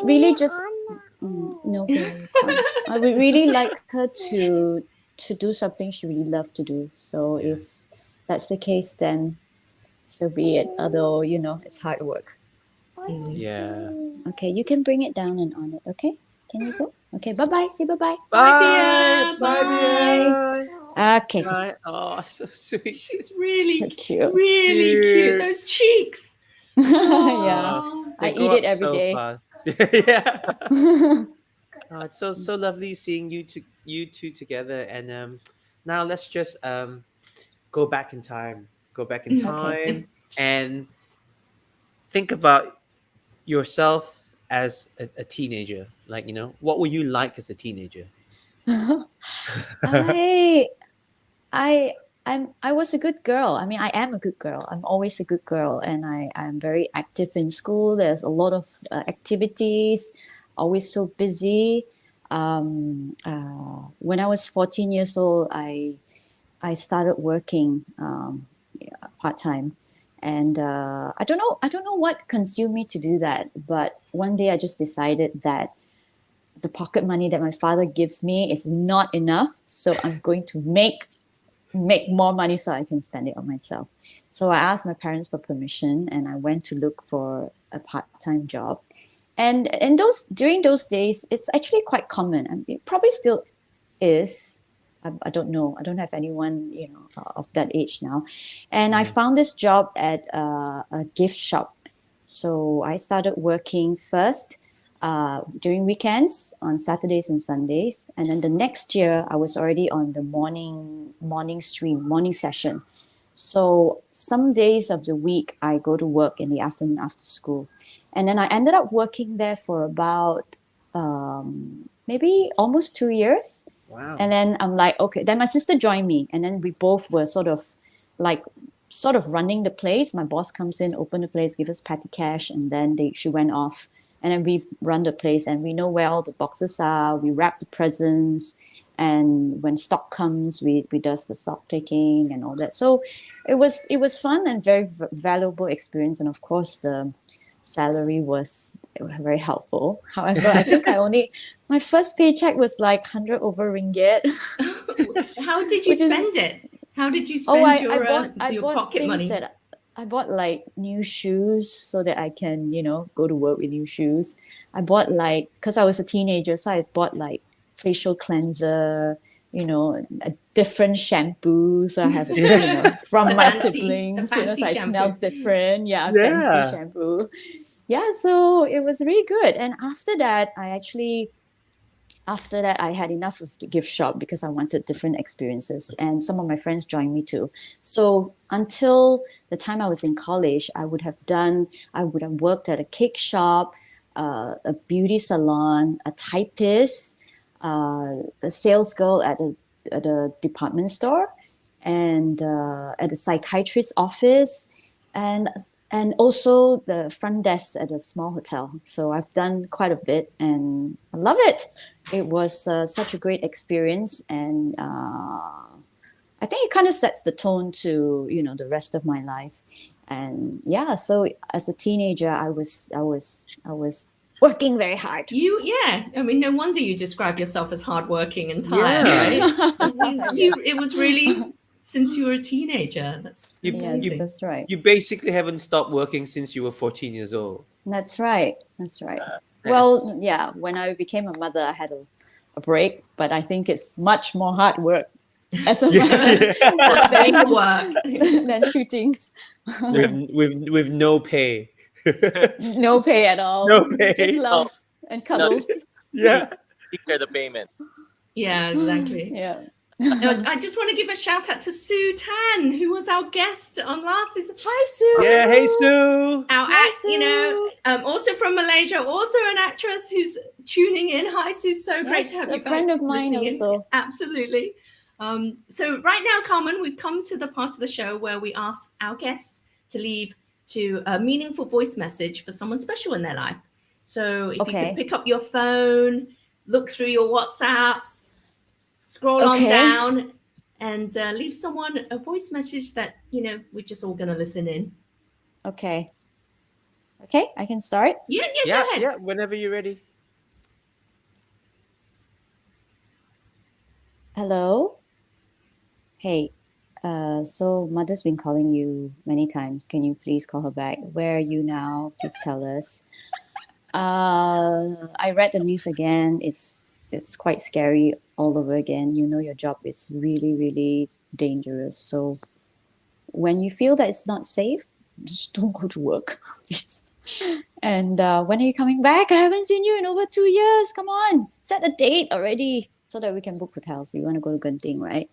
really just no. Bea, you can't. I would really like her to do something she really loved to do. So if that's the case, then so be it. Although it's hard work. Yeah. Okay, you can bring it down and on it. Okay, can you go? Okay, bye bye. Say bye bye. Bye. Bea. Bye, Bea. Okay, Bye. Oh, so sweet. She's really, so cute. really cute. Cute. Those cheeks. Yeah, Oh. They I grow eat it up every so day. fast. Yeah. It's so lovely seeing you two together. And now let's just go back in time. Go back in time and think about yourself as a teenager. Like, what were you like as a teenager? I was a good girl. I mean, I am a good girl. I'm always a good girl, and I'm very active in school. There's a lot of activities, always so busy. When I was 14 years old, I started working part time, And I don't know what consumed me to do that. But one day I just decided that the pocket money that my father gives me is not enough. So I'm going to make more money so I can spend it on myself. So I asked my parents for permission, and I went to look for a part-time job. And during those days, it's actually quite common. I mean, it probably still is. I don't know. I don't have anyone, of that age now. And I found this job at a gift shop. So I started working first during weekends on Saturdays and Sundays. And then the next year, I was already on the morning session. So some days of the week, I go to work in the afternoon after school. And then I ended up working there for about maybe almost 2 years. Wow. And then I'm like, okay. Then my sister joined me, and then we both were sort of running the place. My boss comes in, open the place, give us petty cash, and then she went off. And then we run the place, and we know where all the boxes are. We wrap the presents, and when stock comes, we does the stock taking and all that. So it was fun and very valuable experience. And of course, the salary was very helpful. However, I think my first paycheck was like 100 over ringgit. How did you spend it? How did you spend your pocket money? I bought like new shoes so that I can, go to work with new shoes. I bought because I was a teenager, so I bought like facial cleanser, a different shampoo. So I have, from my siblings, so I smell different. Yeah, fancy shampoo. Yeah, so it was really good. And after that, I had enough of the gift shop because I wanted different experiences, and some of my friends joined me too. So until the time I was in college, I would have worked at a cake shop, a beauty salon, a typist, a sales girl at a department store, and at a psychiatrist's office, and also the front desk at a small hotel. So I've done quite a bit, and I love it. It was such a great experience, and I think it kind of sets the tone to the rest of my life. And yeah, so as a teenager, I was working very hard. I mean, no wonder you describe yourself as hardworking and tired, right? It was really since you were a teenager. That's amazing. That's right. You basically haven't stopped working since you were 14 years old. That's right. Well, yeah, when I became a mother, I had a break, but I think it's much more hard work as a mother than shootings. with no pay. No pay at all. No pay. Just love and cuddles. Yeah. Take the payment. Yeah, exactly. Yeah. I just want to give a shout out to Sue Tan, who was our guest on last season. Hi, Sue. Yeah, hey, Sue. Also from Malaysia, also an actress who's tuning in. Hi, Sue. So great to have you back. A friend of mine also. Absolutely. So right now, Carmen, we've come to the part of the show where we ask our guests to leave a meaningful voice message for someone special in their life. So if you could pick up your phone, look through your WhatsApps, scroll on down, and leave someone a voice message that we're just all going to listen in. Okay, I can start. Go ahead. Yeah, whenever you're ready. Hello. Hey, so mother's been calling you many times. Can you please call her back? Where are you now? Please tell us. I read the news again. It's quite scary all over again. Your job is really, really dangerous. So when you feel that it's not safe, just don't go to work. And when are you coming back? I haven't seen you in over 2 years. Come on, set a date already so that we can book hotels. You want to go to Genting, right?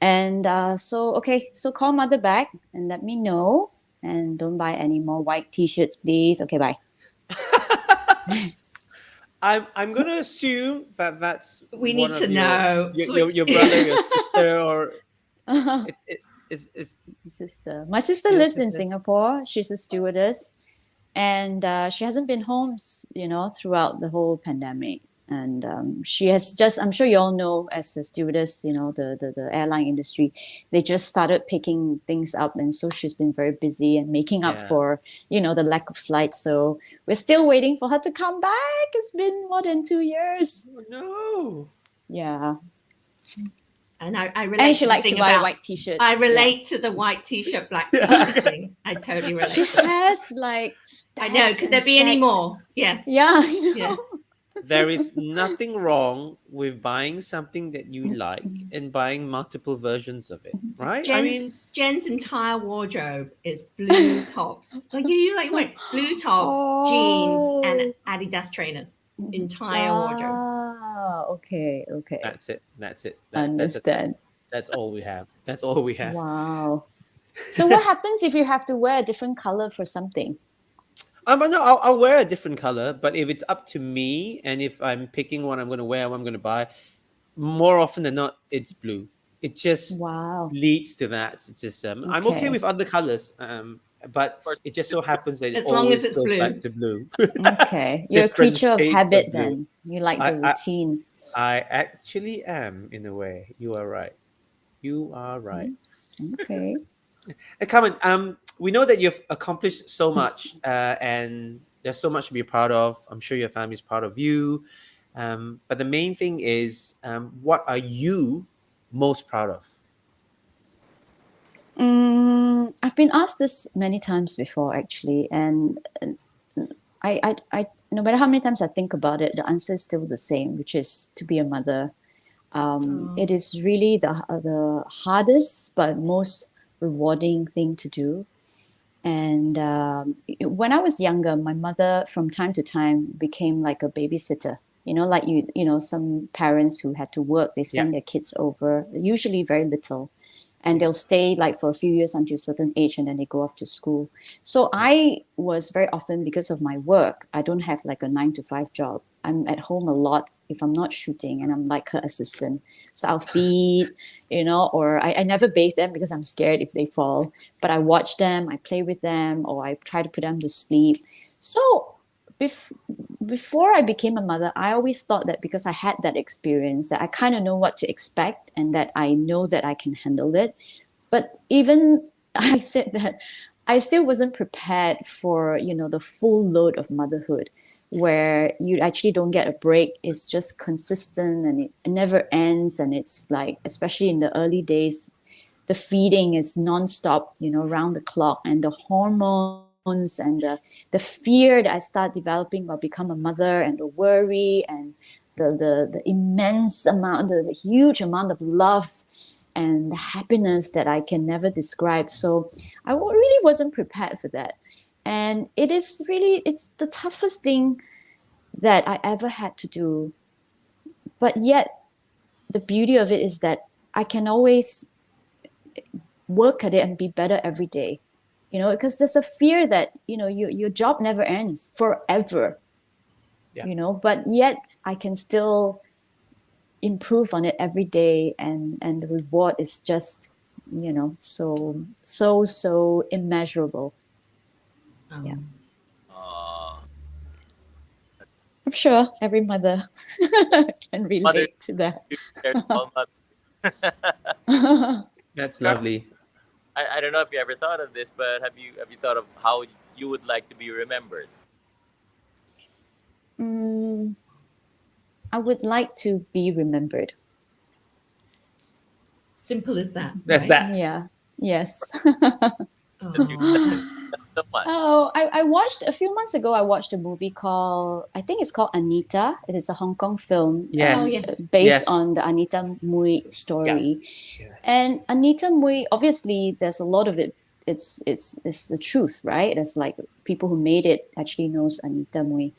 And so call mother back and let me know. And don't buy any more white t-shirts, please. Okay, bye. I'm gonna assume that's we need to know your brother, your sister, or it's sister. My sister lives in Singapore. She's a stewardess, and she hasn't been home, throughout the whole pandemic. And she has just, I'm sure you all know, as a stewardess, you know, the airline industry, they just started picking things up. And so she's been very busy and making up Yeah. for, you know, the lack of flights. So we're still waiting for her to come back. It's been more than 2 years. Oh, no. Yeah. And I relate And she to the likes to thing buy about white t-shirts. I Yeah. relate to the white t-shirt, black t-shirt thing. I totally relate She to that. has like I know. stacks Could and there be any stacks. more? Yes. Yeah, you know. Yes. There is nothing wrong with buying something that you like and buying multiple versions of it, right? Jen's entire wardrobe is blue tops. Like you like what? Blue tops, jeans, and Adidas trainers. Entire wardrobe. Ah, okay. that's it. That's Understand. That's all we have. That's all we have. Wow. So what happens if you have to wear a different color for something? No, I'll wear a different color, but if it's up to me and if I'm picking what I'm going to wear, what I'm going to buy, more often than not, it's blue. It just Wow. leads to that. It's just I'm okay Okay. with other colors, but it just so happens that As it long always as it's goes blue. back to blue. Okay. You're a Different creature of shades habit of blue. then. You like the I- routine. I actually am, in a way. You are right. You are right. Okay. Carmen, we know that you've accomplished so much, and there's so much to be proud of. I'm sure your family's proud of you. But the main thing is, what are you most proud of? I've been asked this many times before, actually, and I no matter how many times I think about it, the answer is still the same, which is to be a mother. It is really the hardest but most rewarding thing to do. And when I was younger, my mother from time to time became like a babysitter. You know, like you know, some parents who had to work, they send their kids over, usually very little, and they'll stay like for a few years until a certain age, and then they go off to school. So I was very often, because of my work, I don't have like a 9 to 5 job. I'm at home a lot if I'm not shooting, and I'm like her assistant. So I'll feed, you know, or I never bathe them because I'm scared if they fall. But I watch them, I play with them, or I try to put them to sleep. So before I became a mother, I always thought that because I had that experience, that I kind of know what to expect and that I know that I can handle it. But even I said that I still wasn't prepared for, you know, the full load of motherhood, where you actually don't get a break. It's just consistent and it never ends. And it's like, especially in the early days, the feeding is nonstop, you know, round the clock, and the hormones and the fear that I start developing while become a mother, and the worry and the immense amount, the huge amount of love and the happiness that I can never describe. So I really wasn't prepared for that. And it's the toughest thing that I ever had to do. But yet the beauty of it is that I can always work at it and be better every day, you know, because there's a fear that, you know, your job never ends forever, you know, but yet I can still improve on it every day, and the reward is just, you know, so immeasurable. Yeah. I'm sure every mother can relate to that. That's lovely. I don't know if you ever thought of this, but have you thought of how you would like to be remembered? I would like to be remembered. Simple as that. That's right? that. Yeah. Yes. So much. Oh, I watched a few months ago. I watched a movie called, I think it's called Anita. It is a Hong Kong film. Yes. Oh, yes. Based Yes. on the Anita Mui story. Yeah. And Anita Mui, obviously, there's a lot of it. It's the truth, right? It's like people who made it actually knows Anita Mui.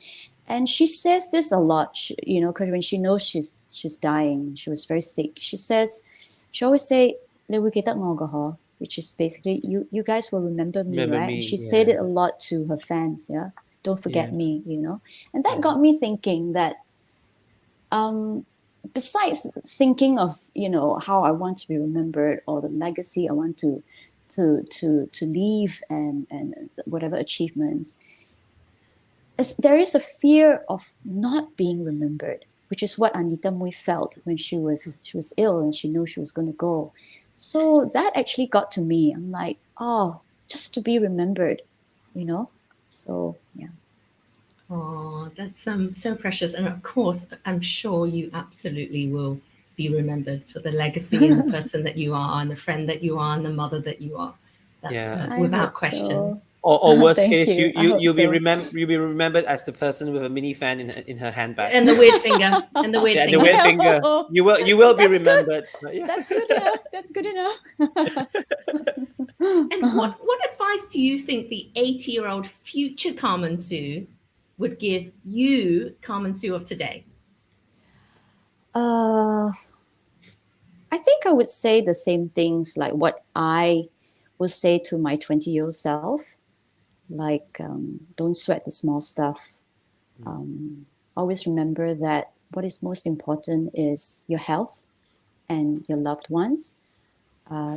And she says this a lot, you know, because when she knows she's dying, she was very sick. She always say, "你會記得我㗎嗬?" Which is basically, you guys will remember me, Remember right? me, And she yeah. said it a lot to her fans, yeah? Don't forget Yeah. me, you know? And that got me thinking that besides thinking of, you know, how I want to be remembered or the legacy I want to leave and whatever achievements, there is a fear of not being remembered. which is what Anita Mui felt when she was ill and she knew she was going to go. So that actually got to me. I'm like, oh, just to be remembered, you know? So, yeah. Oh, that's so precious. And of course, I'm sure you absolutely will be remembered for the legacy and the person that you are and the friend that you are and the mother that you are. That's Yeah. I without hope question. so. Or worst Thank case, you. I hope you'll be so. you'll be remembered as the person with a mini fan in her handbag. And the weird finger. And the weird Yeah, the finger. weird finger. You will be That's good. remembered. But yeah. That's good enough. That's good enough. And what advice do you think the 80-year-old future Carmen Sue would give you, Carmen Sue of today? I think I would say the same things like what I would say to my 20-year-old self, like don't sweat the small stuff. Always remember that what is most important is your health and your loved ones.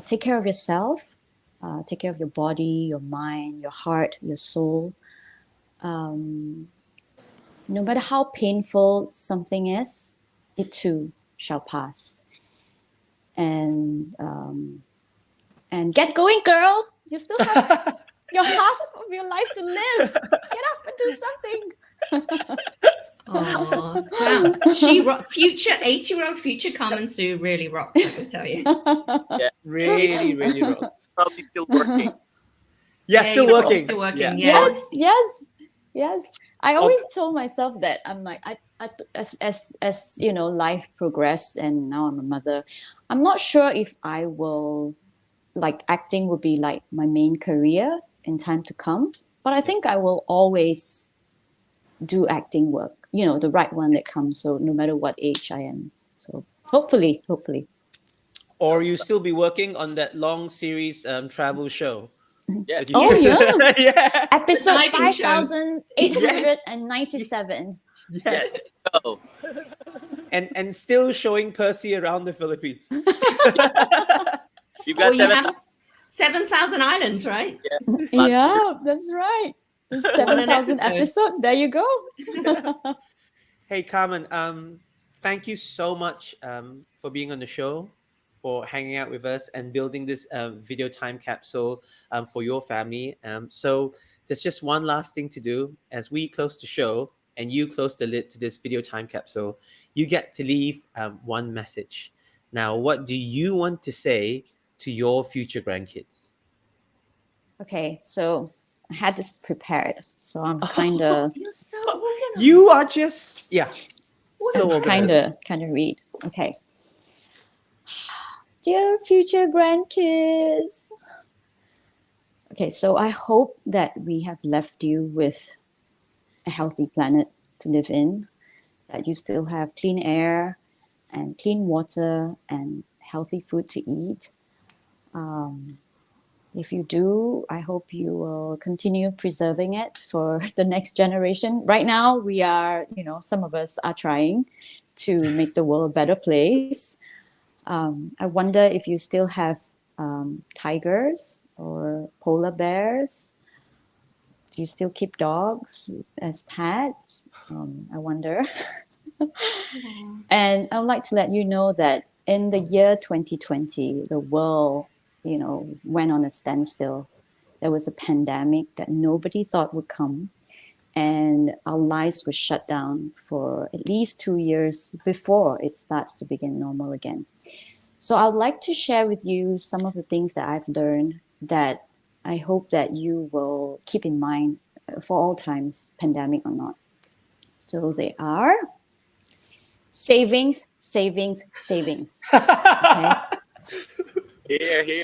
Take care of yourself. Take care of your body, your mind, your heart, your soul. No matter how painful something is, it too shall pass. And get going, girl. You still have your half of your life to live. Get up and do something. Oh, wow. She future 80-year-old future Carmen Sue really rocks, I can tell you. Yeah, Really, really wrong. probably still working. Yeah, still you're working. Still working. Yeah. Yes. I always told myself that I'm like, as you know, life progressed and now I'm a mother. I'm not sure if I will, like acting will be like my main career in time to come, but I think I will always do acting work, you know, the right one that comes. So no matter what age I am. So hopefully. Or you still be working on that long series travel show. Yeah. that you Oh, should- yeah. yeah. Episode Diving show. 5897. Yes. Oh, And still showing Percy around the Philippines. you've Or got you have 7,000 islands, right? Yeah, that's right. 7,000 episode. episodes. There you go. Hey Carmen, thank you so much for being on the show, for hanging out with us and building this video time capsule for your family. So there's just one last thing to do as we close the show and you close the lid to this video time capsule. You get to leave one message. Now, what do you want to say to your future grandkids? Okay, so I had this prepared. So I'm kind of You're so organized. You are just so kind organized. of read. Okay. Dear future grandkids. Okay, so I hope that we have left you with a healthy planet to live in, that you still have clean air and clean water and healthy food to eat. If you do, I hope you will continue preserving it for the next generation. Right now, we are, you know, some of us are trying to make the world a better place. I wonder if you still have tigers or polar bears. Do you still keep dogs as pets? I wonder. And I would like to let you know that in the year 2020, the world, you know, went on a standstill. There was a pandemic that nobody thought would come. And our lives were shut down for at least 2 years before it starts to begin normal again. So I'd like to share with you some of the things that I've learned that I hope that you will keep in mind for all times, pandemic or not. So they are savings. Okay? Here.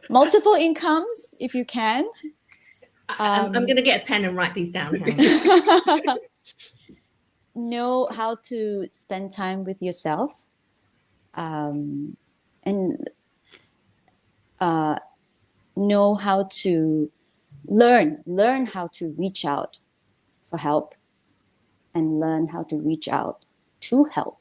Multiple incomes if you can. I'm going to get a pen and write these down. Hannah. Know how to spend time with yourself. And know how to learn how to reach out for help and learn how to reach out to help.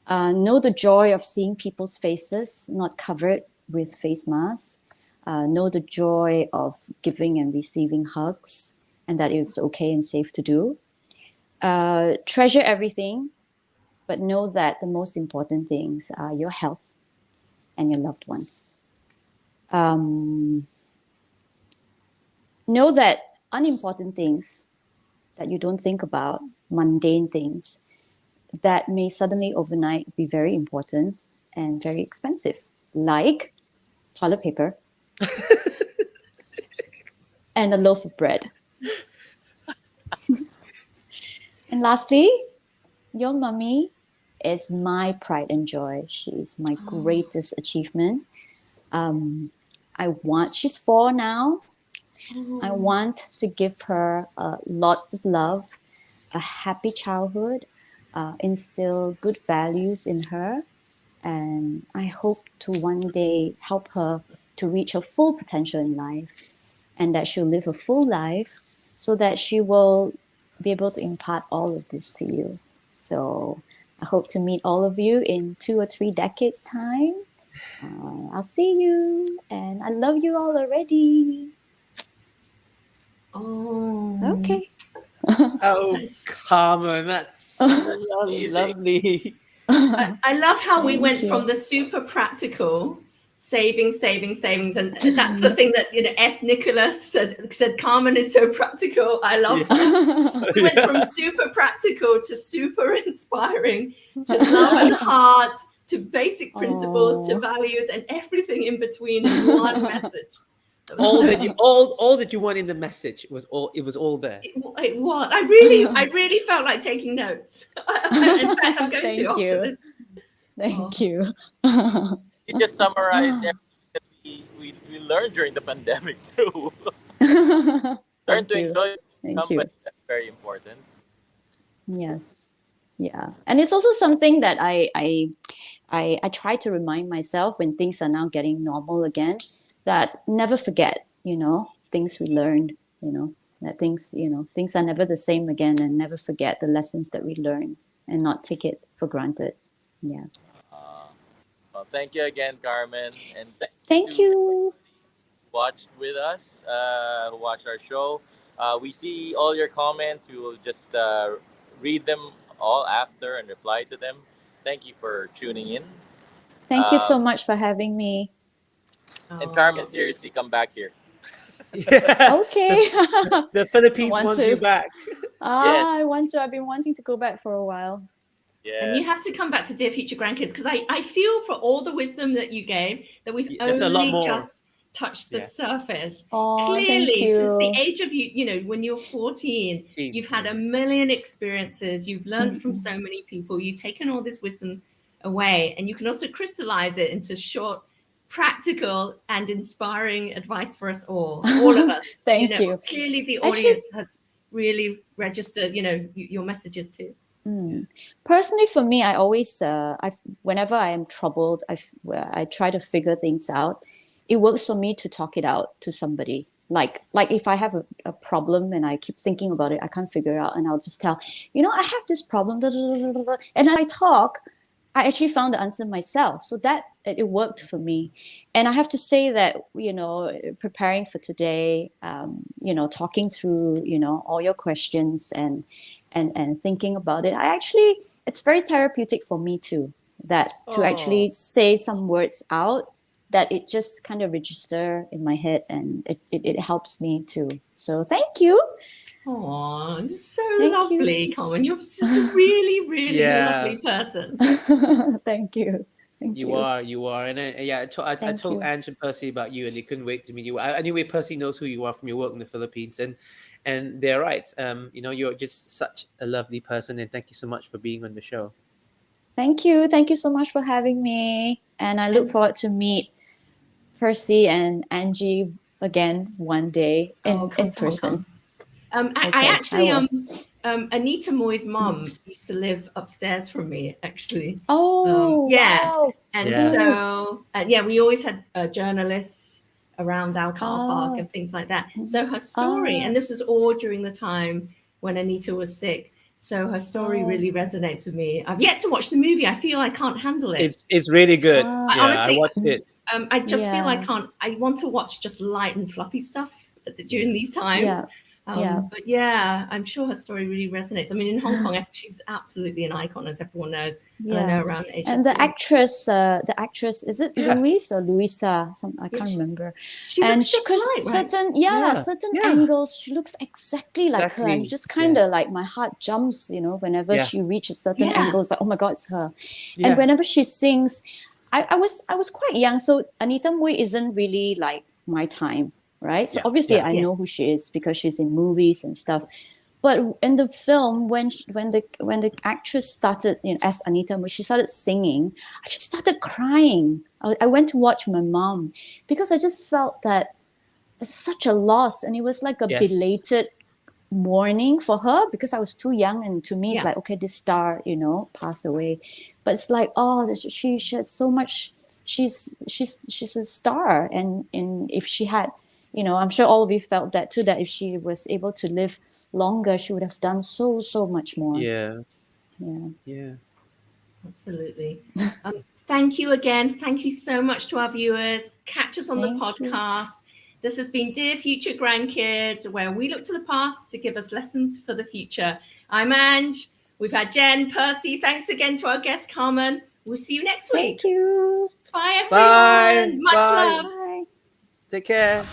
Know the joy of seeing people's faces not covered with face masks. Know the joy of giving and receiving hugs and that it's okay and safe to do. Treasure everything, but know that the most important things are your health and your loved ones. Know that unimportant things that you don't think about, mundane things, that may suddenly overnight be very important and very expensive, like toilet paper and a loaf of bread. And lastly, your mummy is my pride and joy. She is my greatest achievement. She's 4 now. I want to give her lots of love, a happy childhood, instill good values in her, and I hope to one day help her to reach her full potential in life, and that she'll live a full life so that she will be able to impart all of this to you. So I hope to meet all of you in 2 or 3 decades time. I'll see you, and I love you all already. Oh, Okay. Oh, Carmen, that's so amazing. lovely. I love how we Thank went you. from the super practical savings, and that's the thing that S. Nicholas said. Carmen is so practical. I love that. We went from super practical to super inspiring to love and heart to basic principles to values and everything in between in one message. all that you want in the message was all there. It was. I really felt like taking notes. In fact, I'm going Thank to after you. this. Thank you. You just summarized everything that we learned during the pandemic too. Learn Thank to you. enjoy Thank company. you. That's very important. Yes. Yeah. And it's also something that I try to remind myself when things are now getting normal again, that never forget, things we learned, that things are never the same again, and never forget the lessons that we learned and not take it for granted. Yeah. Well, thank you again, Carmen, and Thank you. who watched with us, who watched our show. We see all your comments. We will just read them all after and reply to them. Thank you for tuning in. Thank you so much for having me. And Carmen, seriously, come back here. Yeah. Okay. The Philippines Want wants to. you back. Yes. I want to. I've been wanting to go back for a while. Yeah. And you have to come back to Dear Future Grandkids, because I feel for all the wisdom that you gave that we've There's a lot only more. just touched the surface. Oh, Clearly, thank you. since the age of when you're 14, you've had a million experiences. You've learned from so many people. You've taken all this wisdom away, and you can also crystallize it into short, practical, and inspiring advice for us all of us. Thank you. Clearly, the audience has really registered, your messages too. Personally, for me, I always, whenever I am troubled, I try to figure things out. It works for me to talk it out to somebody. Like if I have a problem and I keep thinking about it, I can't figure it out, and I'll just tell, I have this problem, and as I talk, I actually found the answer myself. So that it worked for me. And I have to say that, preparing for today, talking through, all your questions and thinking about it, it's very therapeutic for me too, that to actually say some words out, that it just kind of register in my head, and it helps me too. So thank you. Oh, you're so Thank lovely, you. Carmen. You're just a really, really lovely person. Thank you. Thank you. You are. And I told Ange and Percy about you, and they couldn't wait to meet you. Anyway, Percy knows who you are from your work in the Philippines, and they're right. You're just such a lovely person, and thank you so much for being on the show. Thank you. Thank you so much for having me. And I look forward to meet Percy and Angie again one day in person. I actually, Anita Moy's mom used to live upstairs from me, actually. Wow. And so, we always had journalists around our car park and things like that. So her story, and this was all during the time when Anita was sick. So her story really resonates with me. I've yet to watch the movie. I feel I can't handle it. It's really good. Honestly, I watched it. I just feel I can't. I want to watch just light and fluffy stuff during these times. But yeah, I'm sure her story really resonates. I mean, in Hong Kong, she's absolutely an icon, as everyone knows. And I know around Asia. And the too. actress, is it Yeah. Louise or Louisa? I can't remember. She And looks just right, right? certain certain Yeah. angles, she looks exactly like her. And Exactly. just kind of like my heart jumps, whenever Yeah. she reaches certain Yeah. angles, like, oh my God, it's her. Yeah. And whenever she sings, I was quite young, so Anita Mui isn't really like my time, right? So Yeah. obviously Yeah. I know who she is because she's in movies and stuff. But in the film, when the actress started, as Anita Mui, she started singing, I just started crying. I went to watch my mom because I just felt that it's such a loss, and it was like a Yes. belated mourning for her because I was too young, and to me it's Yeah. like, okay, this star, passed away, but it's like, oh, she has so much. She's a star, and if she had, I'm sure all of you felt that too, that if she was able to live longer, she would have done so much more. Yeah. Yeah. Yeah. Absolutely. Thank you again. Thank you so much to our viewers. Catch us on the Thank you. podcast. This has been Dear Future Grandkids, where we look to the past to give us lessons for the future. I'm Ange. We've had Jen, Percy. Thanks again to our guest, Carmen. We'll see you next week. Thank you. Bye, everyone. Bye. Much Bye. love. Bye. Take care.